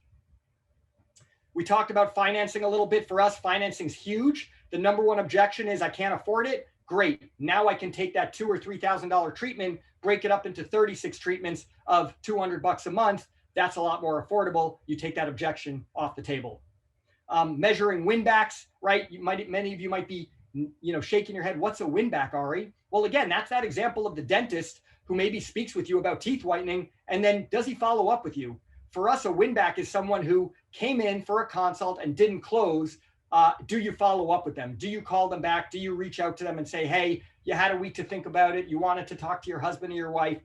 We talked about financing a little bit. For us, financing's huge. The #1 objection is I can't afford it. Great. Now I can take that $2,000 or $3,000 treatment, break it up into 36 treatments of $200 a month. That's a lot more affordable. You take that objection off the table. Measuring win backs, right? Many of you might be, shaking your head. What's a win back, Ari? Well, again, that's that example of the dentist who maybe speaks with you about teeth whitening, and then does he follow up with you? For us, a win back is someone who came in for a consult and didn't close. Do you follow up with them? Do you call them back? Do you reach out to them and say, hey, you had a week to think about it. You wanted to talk to your husband or your wife.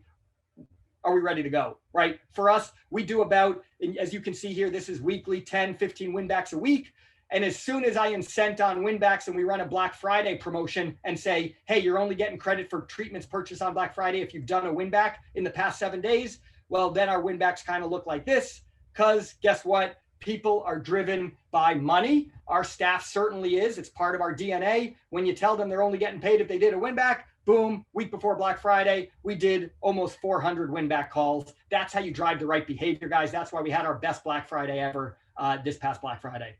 Are we ready to go? Right? For us, we do about, as you can see here, this is weekly, 10, 15 win backs a week. And as soon as I incent on win backs and we run a Black Friday promotion and say, hey, you're only getting credit for treatments purchased on Black Friday if you've done a win back in the past 7 days, well, then our win backs kind of look like this, because guess what? People are driven by money. Our staff certainly is. It's part of our DNA. When you tell them they're only getting paid if they did a win back, boom, week before Black Friday, we did almost 400 win back calls. That's how you drive the right behavior, guys. That's why we had our best Black Friday ever this past Black Friday.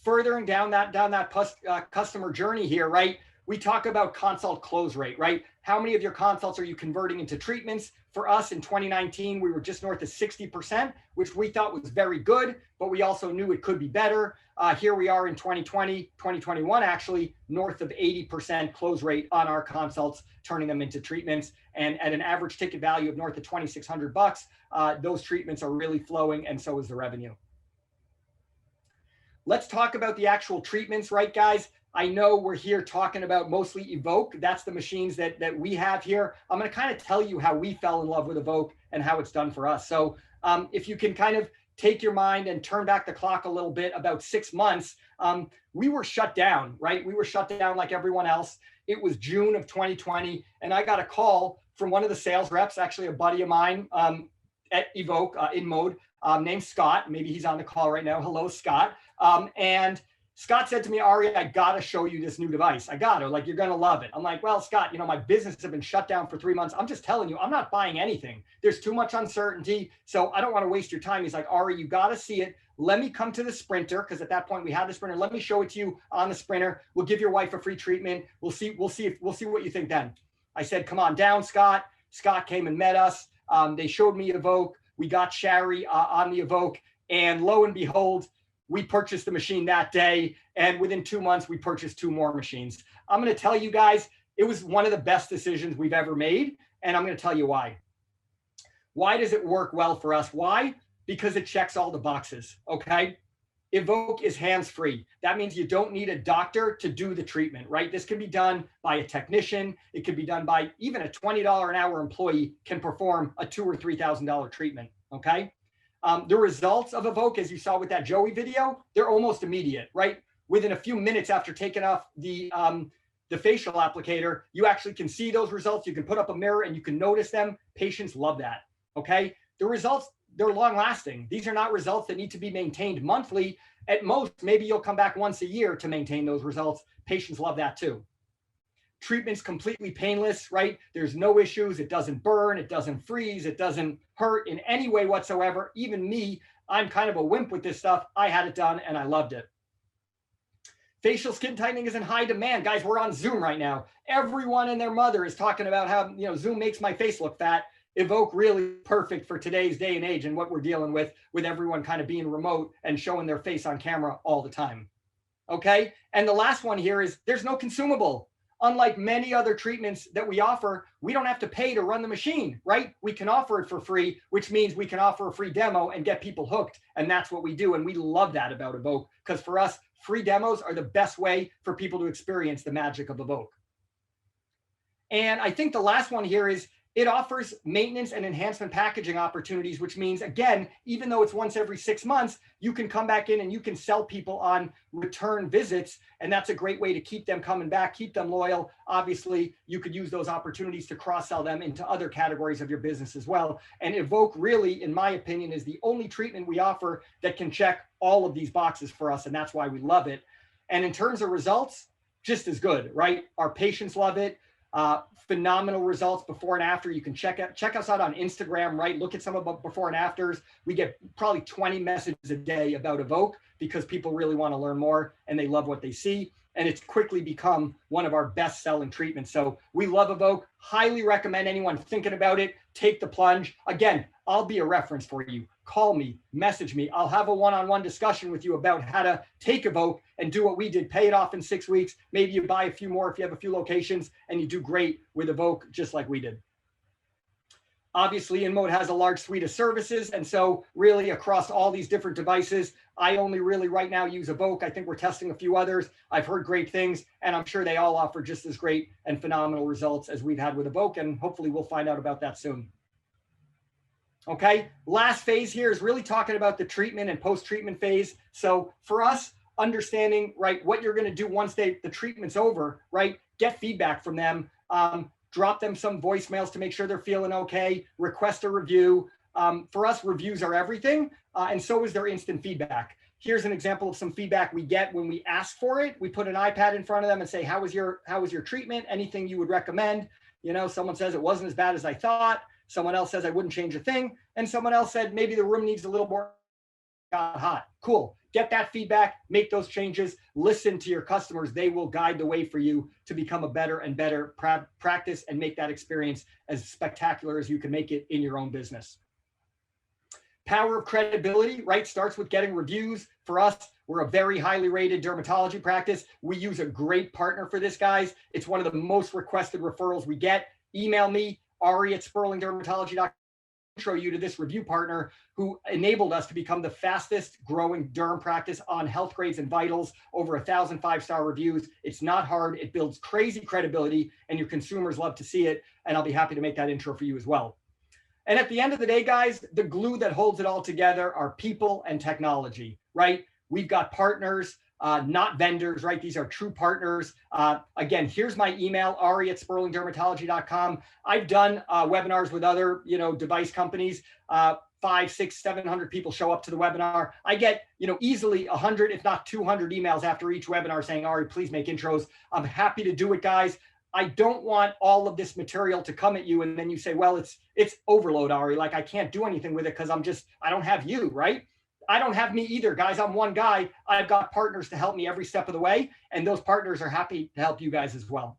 Furthering down that customer journey here, right? We talk about consult close rate, right? How many of your consults are you converting into treatments? For us in 2019, we were just north of 60%, which we thought was very good, but we also knew it could be better. Here we are in 2021, actually north of 80% close rate on our consults, turning them into treatments. And at an average ticket value of north of $2,600, those treatments are really flowing, and so is the revenue. Let's talk about the actual treatments, right, guys? I know we're here talking about mostly Evoke. That's the machines that we have here. I'm going to kind of tell you how we fell in love with Evoke and how it's done for us. So if you can kind of take your mind and turn back the clock a little bit, about 6 months, we were shut down, right? We were shut down like everyone else. It was June of 2020, and I got a call from one of the sales reps, actually a buddy of mine at Evoke in Mode, named Scott. Maybe he's on the call right now. Hello, Scott. And Scott said to me, Ari, I got to show you this new device. I got to, like, you're going to love it. I'm like, well, Scott, my business has been shut down for 3 months. I'm just telling you, I'm not buying anything. There's too much uncertainty. So I don't want to waste your time. He's like, Ari, you got to see it. Let me come to the Sprinter. Because at that point we had the Sprinter. Let me show it to you on the Sprinter. We'll give your wife a free treatment. We'll see what you think then. I said, come on down, Scott. Scott came and met us. They showed me Evoke. We got Shari on the Evoke, and lo and behold, we purchased the machine that day. And within 2 months, we purchased 2 more machines. I'm going to tell you guys, it was one of the best decisions we've ever made. And I'm going to tell you why. Why does it work well for us? Why? Because it checks all the boxes. Okay. Evoke is hands-free. That means you don't need a doctor to do the treatment, right? This can be done by a technician. It can be done by even a $20 an hour employee can perform a $2,000 or $3,000 treatment, okay? The results of Evoke, as you saw with that Joey video, they're almost immediate, right? Within a few minutes after taking off the facial applicator, you actually can see those results. You can put up a mirror and you can notice them. Patients love that, okay? The results, they're long lasting. These are not results that need to be maintained monthly. At most, maybe you'll come back once a year to maintain those results. Patients love that too. Treatment's completely painless, right? There's no issues. It doesn't burn. It doesn't freeze. It doesn't hurt in any way whatsoever. Even me, I'm kind of a wimp with this stuff. I had it done and I loved it. Facial skin tightening is in high demand. Guys, we're on Zoom right now. Everyone and their mother is talking about how, Zoom makes my face look fat. Evoke really perfect for today's day and age and what we're dealing with everyone kind of being remote and showing their face on camera all the time. Okay. And the last one here is there's no consumable. Unlike many other treatments that we offer, we don't have to pay to run the machine, right? We can offer it for free, which means we can offer a free demo and get people hooked. And that's what we do. And we love that about Evoke, because for us, free demos are the best way for people to experience the magic of Evoke. And I think the last one here is it offers maintenance and enhancement packaging opportunities, which means, again, even though it's once every 6 months, you can come back in and you can sell people on return visits. And that's a great way to keep them coming back, keep them loyal. Obviously, you could use those opportunities to cross-sell them into other categories of your business as well. And Evoke really, in my opinion, is the only treatment we offer that can check all of these boxes for us. And that's why we love it. And in terms of results, just as good, right? Our patients love it. Phenomenal results before and after. You can check us out on Instagram, right? Look at some of the before and afters. We get probably 20 messages a day about Evoke because people really want to learn more and they love what they see. And it's quickly become one of our best selling treatments. So we love Evoke. Highly recommend anyone thinking about it, take the plunge. Again, I'll be a reference for you. Call me, message me. I'll have a one-on-one discussion with you about how to take Evoke and do what we did. Pay it off in 6 weeks. Maybe you buy a few more if you have a few locations and you do great with Evoke, just like we did. Obviously, InMode has a large suite of services. And so really across all these different devices, I only really right now use Evoke. I think we're testing a few others. I've heard great things, and I'm sure they all offer just as great and phenomenal results as we've had with Evoke. And hopefully we'll find out about that soon. Okay, last phase here is really talking about the treatment and post-treatment phase. So for us, understanding, right, what you're going to do once the treatment's over, right, get feedback from them, drop them some voicemails to make sure they're feeling okay, request a review. For us, reviews are everything, and so is their instant feedback. Here's an example of some feedback we get when we ask for it. We put an iPad in front of them and say, how was your treatment? Anything you would recommend? Someone says it wasn't as bad as I thought. Someone else says I wouldn't change a thing. And someone else said maybe the room needs a little more hot. Cool. Get that feedback, make those changes, listen to your customers. They will guide the way for you to become a better and better practice and make that experience as spectacular as you can make it in your own business. Power of credibility, right? Starts with getting reviews. For us, we're a very highly rated dermatology practice. We use a great partner for this, guys. It's one of the most requested referrals we get. Email me, Ari at SperlingDermatology.com. Intro you to this review partner who enabled us to become the fastest growing derm practice on health grades and vitals, over 1,000 5-star reviews. It's not hard. It builds crazy credibility and your consumers love to see it. And I'll be happy to make that intro for you as well. And at the end of the day, guys, the glue that holds it all together are people and technology, right? We've got partners, not vendors, right? These are true partners. Again, here's my email, Ari at SperlingDermatology.com. I've done webinars with other, device companies. 500, 600, 700 people show up to the webinar. I get, easily 100, if not 200 emails after each webinar saying, Ari, please make intros. I'm happy to do it, guys. I don't want all of this material to come at you and then you say, well, it's overload, Ari. Like I can't do anything with it because I don't have you, right? I don't have me either, guys. I'm one guy. I've got partners to help me every step of the way. And those partners are happy to help you guys as well.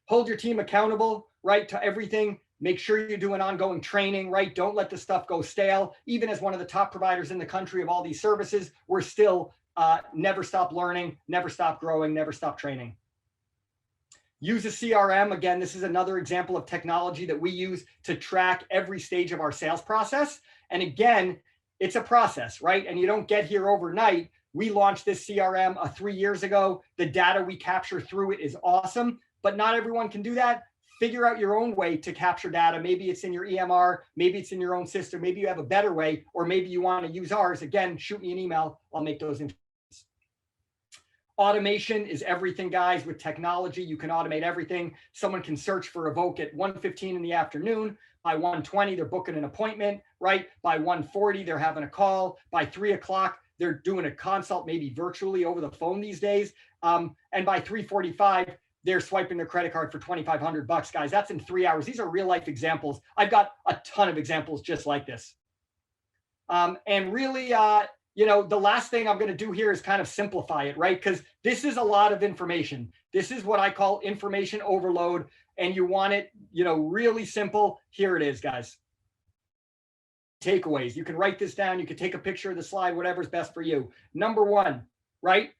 Hold your team accountable, right, to everything. Make sure you're doing ongoing training, right? Don't let the stuff go stale. Even as one of the top providers in the country of all these services, we're still never stop learning, never stop growing, never stop training. Use a CRM. Again, this is another example of technology that we use to track every stage of our sales process. And again, it's a process, right? And you don't get here overnight. We launched this CRM 3 years ago. The data we capture through it is awesome, but not everyone can do that. Figure out your own way to capture data. Maybe it's in your EMR, maybe it's in your own system, maybe you have a better way, or maybe you want to use ours. Again, shoot me an email. I'll make those introductions. Automation is everything, guys. With technology, you can automate everything. Someone can search for Evoke at 1:15 in the afternoon. By 1:20, they're booking an appointment, right? By 1:40, they're having a call. By 3 o'clock, they're doing a consult, maybe virtually over the phone these days. And by 3:45, they're swiping their credit card for $2,500, guys. That's in 3 hours. These are real life examples. I've got a ton of examples just like this. And really, the last thing I'm going to do here is kind of simplify it, right? Because this is a lot of information. This is what I call information overload, and you want it, really simple. Here it is, guys. Takeaways. You can write this down. You can take a picture of the slide, whatever's best for you. Number one, right?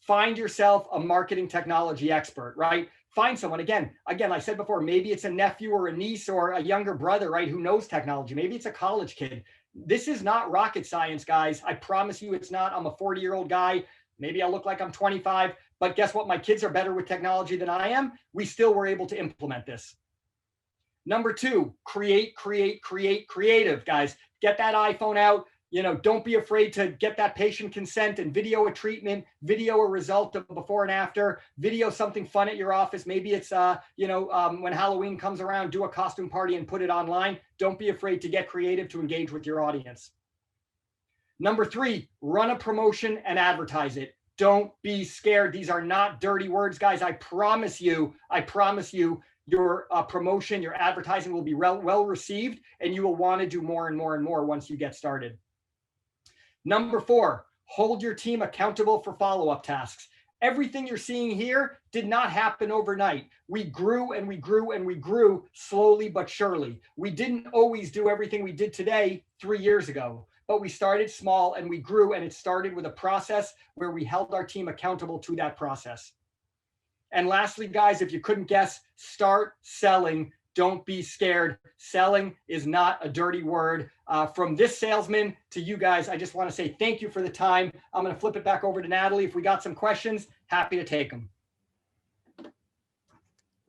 Find yourself a marketing technology expert, right? Find someone, again, I said before, maybe it's a nephew or a niece or a younger brother, right? Who knows technology. Maybe it's a college kid. This is not rocket science, guys. I promise you it's not. I'm a 40-year-old guy. Maybe I look like I'm 25, but guess what? My kids are better with technology than I am. We still were able to implement this. Number two, creative, guys. Get that iPhone out. Don't be afraid to get that patient consent and video a treatment, video a result of before and after, video something fun at your office. Maybe it's, when Halloween comes around, do a costume party and put it online. Don't be afraid to get creative to engage with your audience. Number three, run a promotion and advertise it. Don't be scared. These are not dirty words, guys. I promise you, your promotion, your advertising will be well received, and you will want to do more and more and more once you get started. Number four, hold your team accountable for follow-up tasks. Everything you're seeing here did not happen overnight. We grew and we grew and we grew slowly but surely. We didn't always do everything we did today 3 years ago, but we started small and we grew, and it started with a process where we held our team accountable to that process. And lastly, guys, if you couldn't guess, start selling. Don't be scared. Selling is not a dirty word. From this salesman to you guys, I just want to say thank you for the time. I'm going to flip it back over to Natalie. If we got some questions, happy to take them.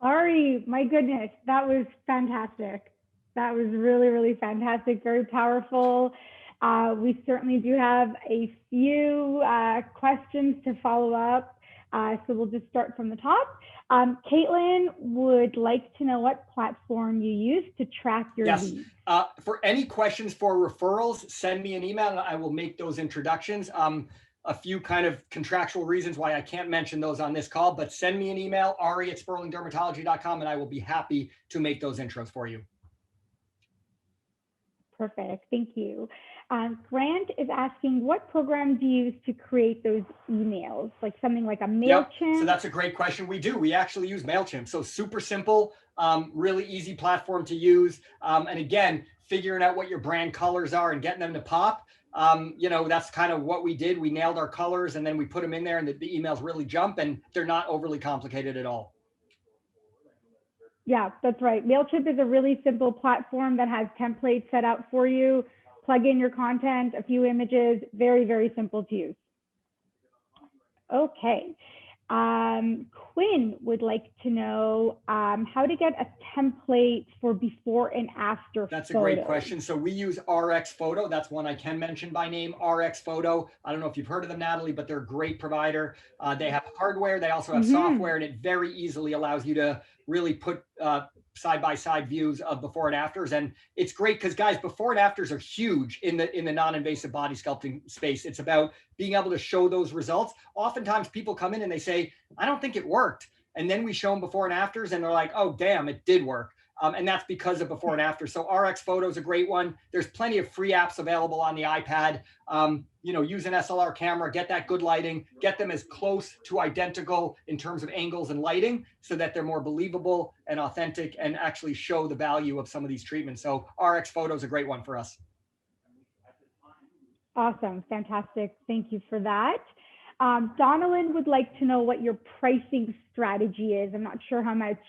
Ari, my goodness, that was fantastic. That was really, really fantastic. Very powerful. We certainly do have a few questions to follow up. So we'll just start from the top. Caitlin would like to know what platform you use to track your leads. For any questions for referrals, send me an email and I will make those introductions. A few kind of contractual reasons why I can't mention those on this call, but send me an email, ari@sperlingdermatology.com, and I will be happy to make those intros for you. Perfect, thank you. Grant is asking, what program do you use to create those emails? Like something like a MailChimp? Yep. So that's a great question. We do. We actually use MailChimp. So super simple, really easy platform to use. And again, figuring out what your brand colors are and getting them to pop. That's kind of what we did. We nailed our colors and then we put them in there, and the emails really jump, and they're not overly complicated at all. Yeah, that's right. MailChimp is a really simple platform that has templates set out for you. Plug in your content, a few images, very, very simple to use. Okay. Quinn would like to know how to get a template for before and after. That's a great question. So we use RX Photo. That's one I can mention by name, RX Photo. I don't know if you've heard of them, Natalie, but they're a great provider. They have hardware. They also have software, and it very easily allows you to really put side-by-side views of before and afters. And it's great because, guys, before and afters are huge in the non-invasive body sculpting space. It's about being able to show those results. Oftentimes people come in and they say, I don't think it worked. And then we show them before and afters and they're like, oh, damn, it did work. And that's because of before and after. So RX Photo is a great one. There's plenty of free apps available on the iPad. Use an SLR camera, get that good lighting, get them as close to identical in terms of angles and lighting so that they're more believable and authentic and actually show the value of some of these treatments. So RX Photo is a great one for us. Awesome. Fantastic. Thank you for that. Donalyn would like to know what your pricing strategy is. I'm not sure how much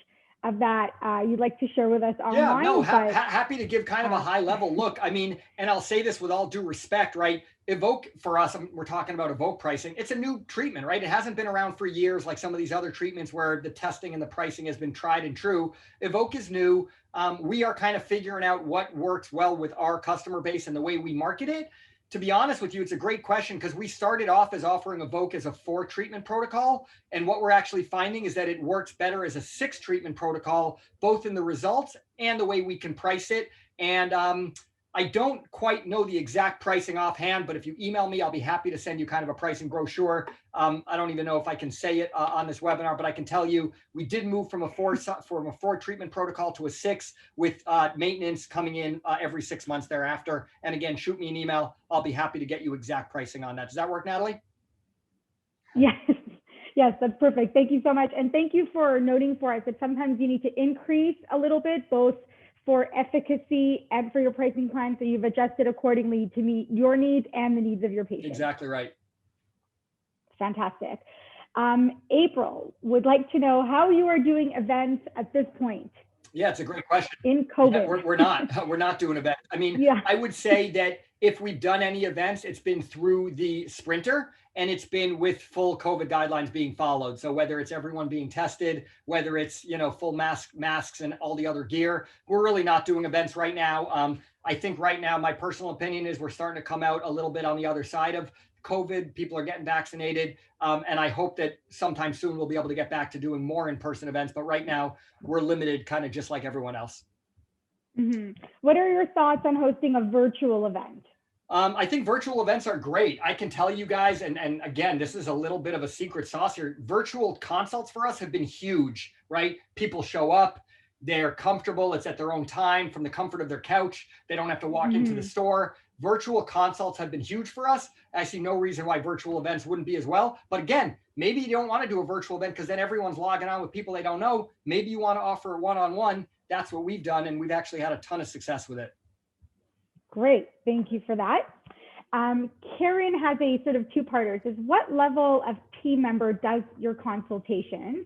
of that you'd like to share with us online. Yeah, no, happy to give kind of a high level look. I mean, and I'll say this with all due respect, right? Evoke for us, we're talking about Evoke pricing. It's a new treatment, right? It hasn't been around for years like some of these other treatments where the testing and the pricing has been tried and true. Evoke is new. We are kind of figuring out what works well with our customer base and the way we market it. To be honest with you, it's a great question because we started off as offering Evoke as a 4 treatment protocol. And what we're actually finding is that it works better as a 6 treatment protocol, both in the results and the way we can price it. And I don't quite know the exact pricing offhand, but if you email me, I'll be happy to send you kind of a pricing brochure. I don't even know if I can say it on this webinar, but I can tell you we did move from a 4 treatment protocol to a 6 with maintenance coming in every 6 months thereafter. And again, shoot me an email. I'll be happy to get you exact pricing on that. Does that work, Natalie? Yes. Yes, that's perfect. Thank you so much. And thank you for noting for us that sometimes you need to increase a little bit, both for efficacy and for your pricing plan. So you've adjusted accordingly to meet your needs and the needs of your patient. Exactly right. Fantastic. April would like to know how you are doing events at this point. Yeah, it's a great question. In COVID. Yeah, we're not doing events. I mean, yeah. I would say that if we've done any events, it's been through the Sprinter and it's been with full COVID guidelines being followed. So whether it's everyone being tested, whether it's, full masks and all the other gear, we're really not doing events right now. I think right now, my personal opinion is we're starting to come out a little bit on the other side of COVID. People are getting vaccinated. And I hope that sometime soon we'll be able to get back to doing more in-person events. But right now we're limited kind of just like everyone else. Mm-hmm. What are your thoughts on hosting a virtual event? I think virtual events are great. I can tell you guys, and again, this is a little bit of a secret sauce here. Virtual consults for us have been huge, right? People show up, they're comfortable. It's at their own time from the comfort of their couch. They don't have to walk into the store. Virtual consults have been huge for us. I see no reason why virtual events wouldn't be as well. But again, maybe you don't want to do a virtual event because then everyone's logging on with people they don't know. Maybe you want to offer a one-on-one. That's what we've done, and we've actually had a ton of success with it. Great, thank you for that. Karen has a sort of two-parters. Is what level of team member does your consultations?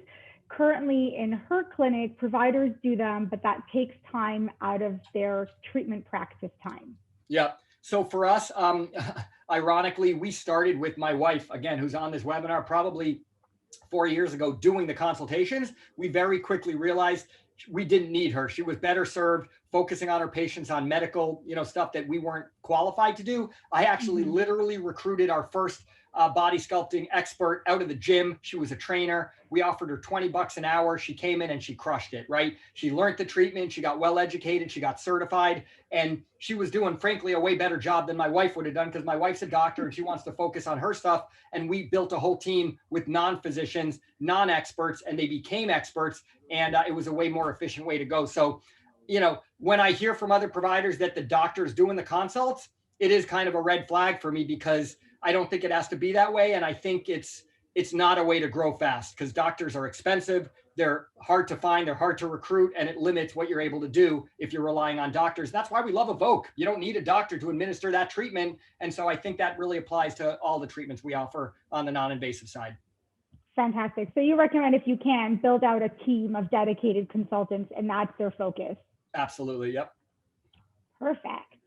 Currently in her clinic, providers do them, but that takes time out of their treatment practice time. Yeah. So for us, ironically, we started with my wife, again, who's on this webinar, probably 4 years ago, doing the consultations. We very quickly realized we didn't need her. She was better served focusing on her patients on medical, stuff that we weren't qualified to do. I actually literally recruited our first body sculpting expert out of the gym. She was a trainer. We offered her $20 an hour. She came in and she crushed it, right? She learned the treatment. She got well educated. She got certified, and she was doing, frankly, a way better job than my wife would have done because my wife's a doctor and she wants to focus on her stuff. And we built a whole team with non-physicians, non-experts, and they became experts. And it was a way more efficient way to go. So, when I hear from other providers that the doctor's doing the consults, it is kind of a red flag for me because I don't think it has to be that way. And I think it's not a way to grow fast because doctors are expensive. They're hard to find. They're hard to recruit, and it limits what you're able to do if you're relying on doctors. That's why we love Evoke. You don't need a doctor to administer that treatment. And so I think that really applies to all the treatments we offer on the non-invasive side. Fantastic. So you recommend, if you can, build out a team of dedicated consultants, and that's their focus. Absolutely. Yep. Perfect.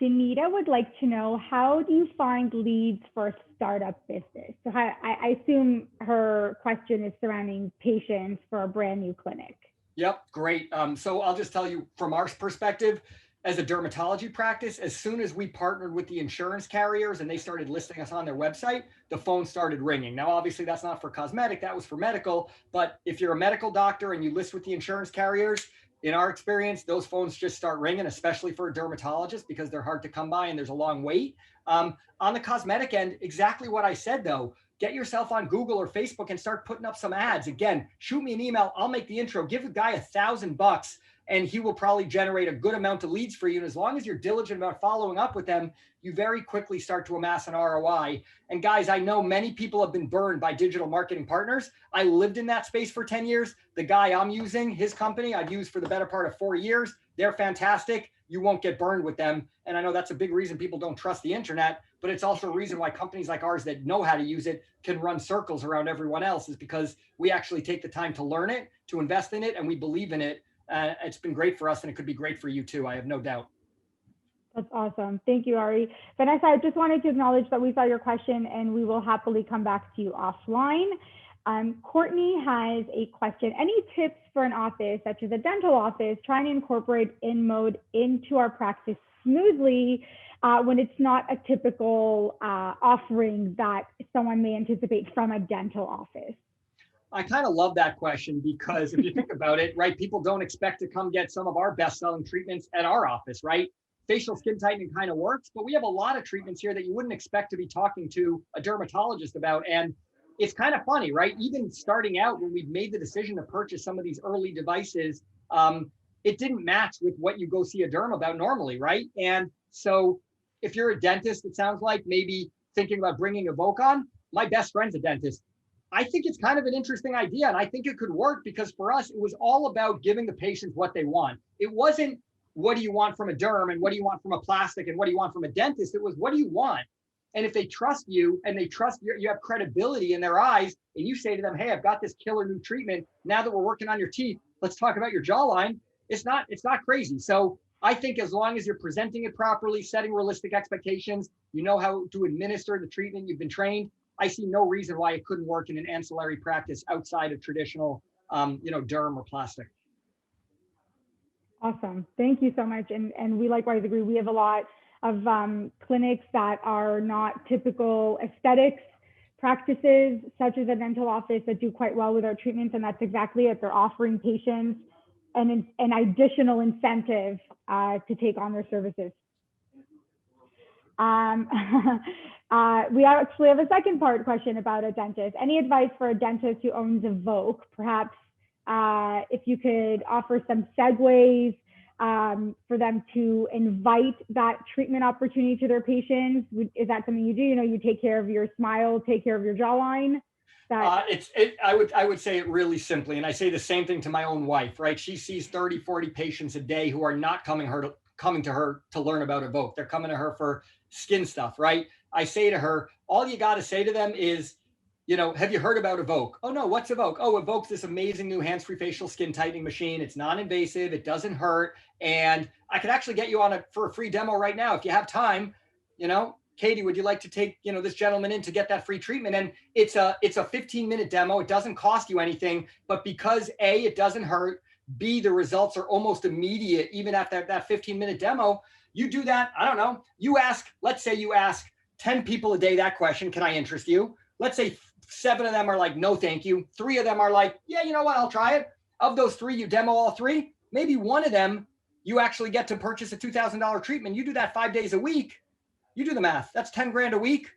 Shanita would like to know, how do you find leads for a startup business? So I assume her question is surrounding patients for a brand new clinic. Yep, great. So I'll just tell you from our perspective, as a dermatology practice, as soon as we partnered with the insurance carriers and they started listing us on their website, the phone started ringing. Now, obviously, that's not for cosmetic, that was for medical. But if you're a medical doctor and you list with the insurance carriers, in our experience, those phones just start ringing, especially for a dermatologist because they're hard to come by and there's a long wait. On the cosmetic end, exactly what I said, though. get yourself on Google or Facebook and start putting up some ads. Again, shoot me an email. I'll make the intro. Give a guy $1,000 and he will probably generate a good amount of leads for you. And as long as you're diligent about following up with them, you very quickly start to amass an ROI. And guys, I know many people have been burned by digital marketing partners. I lived in that space for 10 years. The guy I'm using, his company, I've used for the better part of 4 years. They're fantastic. You won't get burned with them. And I know that's a big reason people don't trust the internet, but it's also a reason why companies like ours that know how to use it can run circles around everyone else, is because we actually take the time to learn it, to invest in it, and we believe in it. It's been great for us, and it could be great for you too. I have no doubt. That's awesome. Thank you, Ari. Vanessa, I just wanted to acknowledge that we saw your question and we will happily come back to you offline. Courtney has a question. Any tips for an office, such as a dental office, trying to incorporate InMode into our practice smoothly when it's not a typical offering that someone may anticipate from a dental office? I kind of love that question, because if you think about it, right, people don't expect to come get some of our best-selling treatments at our office, right? Facial skin tightening kind of works, but we have a lot of treatments here that you wouldn't expect to be talking to a dermatologist about. And it's kind of funny, right? Even starting out, when we've made the decision to purchase some of these early devices, it didn't match with what you go see a derm about normally, right? And so if you're a dentist, it sounds like maybe thinking about bringing Evoke on. My best friend's a dentist. I think it's kind of an interesting idea, and I think it could work, because for us, it was all about giving the patients what they want. It wasn't, what do you want from a derm, and what do you want from a plastic, and what do you want from a dentist? It was, what do you want? And if they trust you and they trust you have credibility in their eyes, and you say to them, hey, I've got this killer new treatment. Now that we're working on your teeth, let's talk about your jawline. It's not crazy. So I think as long as you're presenting it properly, setting realistic expectations, you know how to administer the treatment, you've been trained, I see no reason why it couldn't work in an ancillary practice outside of traditional, derm or plastic. Awesome. Thank you so much. And we likewise agree. We have a lot of clinics that are not typical aesthetics practices, such as a dental office, that do quite well with our treatments. And that's exactly it. They're offering patients an additional incentive to take on their services. We actually have a second part question about a dentist. Any advice for a dentist who owns Evoke? Perhaps if you could offer some segues for them to invite that treatment opportunity to their patients. Is that something you do? You take care of your smile, take care of your jawline? I would say it really simply, and I say the same thing to my own wife, right? She sees 30, 40 patients a day who are not coming to her to learn about Evoke. They're coming to her for skin stuff, right? I say to her, all you got to say to them is, have you heard about Evoke? Oh no, what's Evoke? Oh, Evoke's this amazing new hands-free facial skin tightening machine. It's non-invasive, it doesn't hurt, and I could actually get you on it for a free demo right now if you have time. Katie, would you like to take this gentleman in to get that free treatment? And it's a 15-minute demo. It doesn't cost you anything, but because A, it doesn't hurt, B, the results are almost immediate, even after that 15-minute demo. You do that, I don't know, let's say you ask 10 people a day that question, can I interest you? Let's say 7 of them are like, no, thank you. 3 of them are like, yeah, you know what, I'll try it. Of those 3, you demo all 3. Maybe one of them, you actually get to purchase a $2,000 treatment. You do that 5 days a week. You do the math. That's 10 grand a week.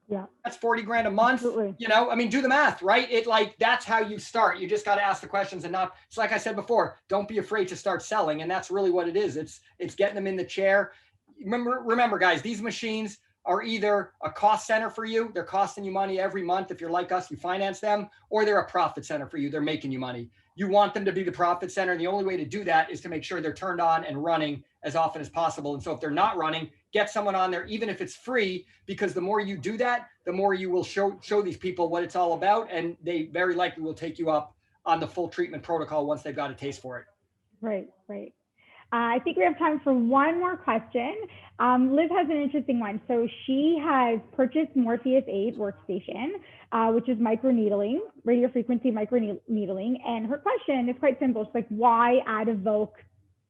Yeah. That's 40 grand a month. Absolutely. Do the math, right? That's how you start. You just got to ask the questions and not, it's like I said before, don't be afraid to start selling. And that's really what it is. It's getting them in the chair. Remember guys, these machines are either a cost center for you. They're costing you money every month. If you're like us, you finance them, or they're a profit center for you. They're making you money. You want them to be the profit center. And the only way to do that is to make sure they're turned on and running as often as possible. And so if they're not running, get someone on there, even if it's free, because the more you do that, the more you will show these people what it's all about. And they very likely will take you up on the full treatment protocol once they've got a taste for it. Right. I think we have time for one more question. Liv has an interesting one. So she has purchased Morpheus 8 workstation, which is microneedling, radio frequency microneedling. And her question is quite simple. She's like, why add Evoke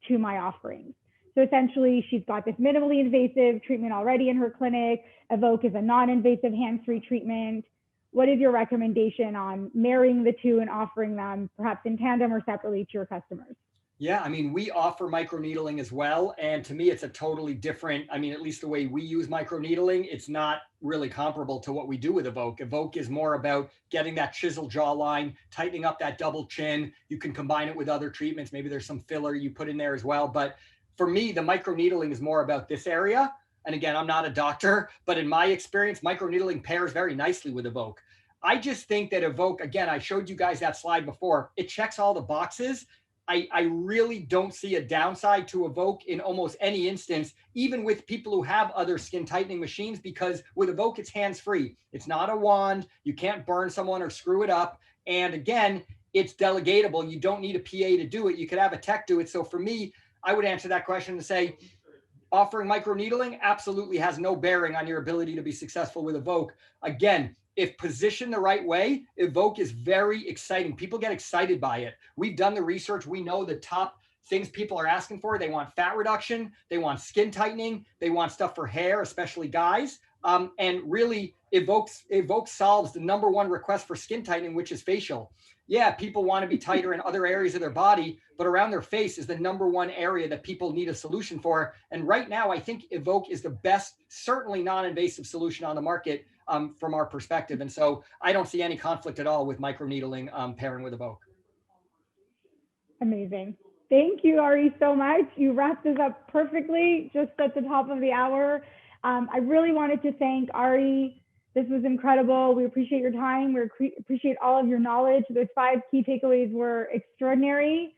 to my offerings? So essentially, she's got this minimally invasive treatment already in her clinic. Evoke is a non-invasive hands-free treatment. What is your recommendation on marrying the two and offering them perhaps in tandem or separately to your customers? Yeah, I mean, we offer microneedling as well. And to me, it's a totally different, I mean, at least the way we use microneedling, it's not really comparable to what we do with Evoke. Evoke is more about getting that chiseled jawline, tightening up that double chin. You can combine it with other treatments. Maybe there's some filler you put in there as well. But for me, the microneedling is more about this area. And again, I'm not a doctor, but in my experience, microneedling pairs very nicely with Evoke. I just think that Evoke, again, I showed you guys that slide before, it checks all the boxes. I really don't see a downside to Evoke in almost any instance, even with people who have other skin tightening machines, because with Evoke, it's hands-free. It's not a wand. You can't burn someone or screw it up. And again, it's delegatable. You don't need a PA to do it. You could have a tech do it. So for me, I would answer that question and say, offering microneedling absolutely has no bearing on your ability to be successful with Evoke. Again, if positioned the right way, Evoke is very exciting. People get excited by it. We've done the research. We know the top things people are asking for. They want fat reduction. They want skin tightening. They want stuff for hair, especially guys. And really, Evoke solves the number one request for skin tightening, which is facial. Yeah, people want to be tighter in other areas of their body, but around their face is the number one area that people need a solution for. And right now, I think Evoke is the best, certainly non-invasive solution on the market from our perspective. And so I don't see any conflict at all with microneedling pairing with Evoke. Amazing. Thank you, Ari, so much. You wrapped this up perfectly just at the top of the hour. I really wanted to thank Ari. This was incredible. We appreciate your time. We appreciate all of your knowledge. Those 5 key takeaways were extraordinary.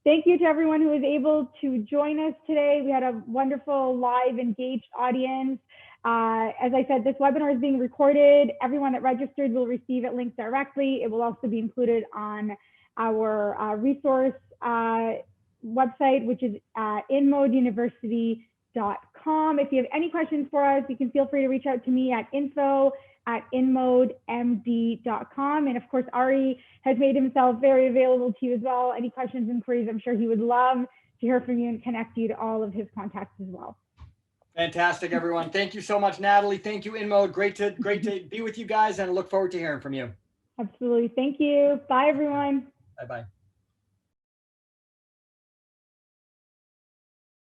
Thank you to everyone who was able to join us today. We had a wonderful, live, engaged audience. As I said, this webinar is being recorded. Everyone that registered will receive it linked directly. It will also be included on our resource website, which is inmodeuniversity.com. If you have any questions for us, you can feel free to reach out to me at info@inmodemd.com. And of course, Ari has made himself very available to you as well. Any questions and queries, I'm sure he would love to hear from you and connect you to all of his contacts as well. Fantastic, everyone. Thank you so much, Natalie. Thank you, InMode. Great to be with you guys, and look forward to hearing from you. Absolutely. Thank you. Bye, everyone. Bye-bye.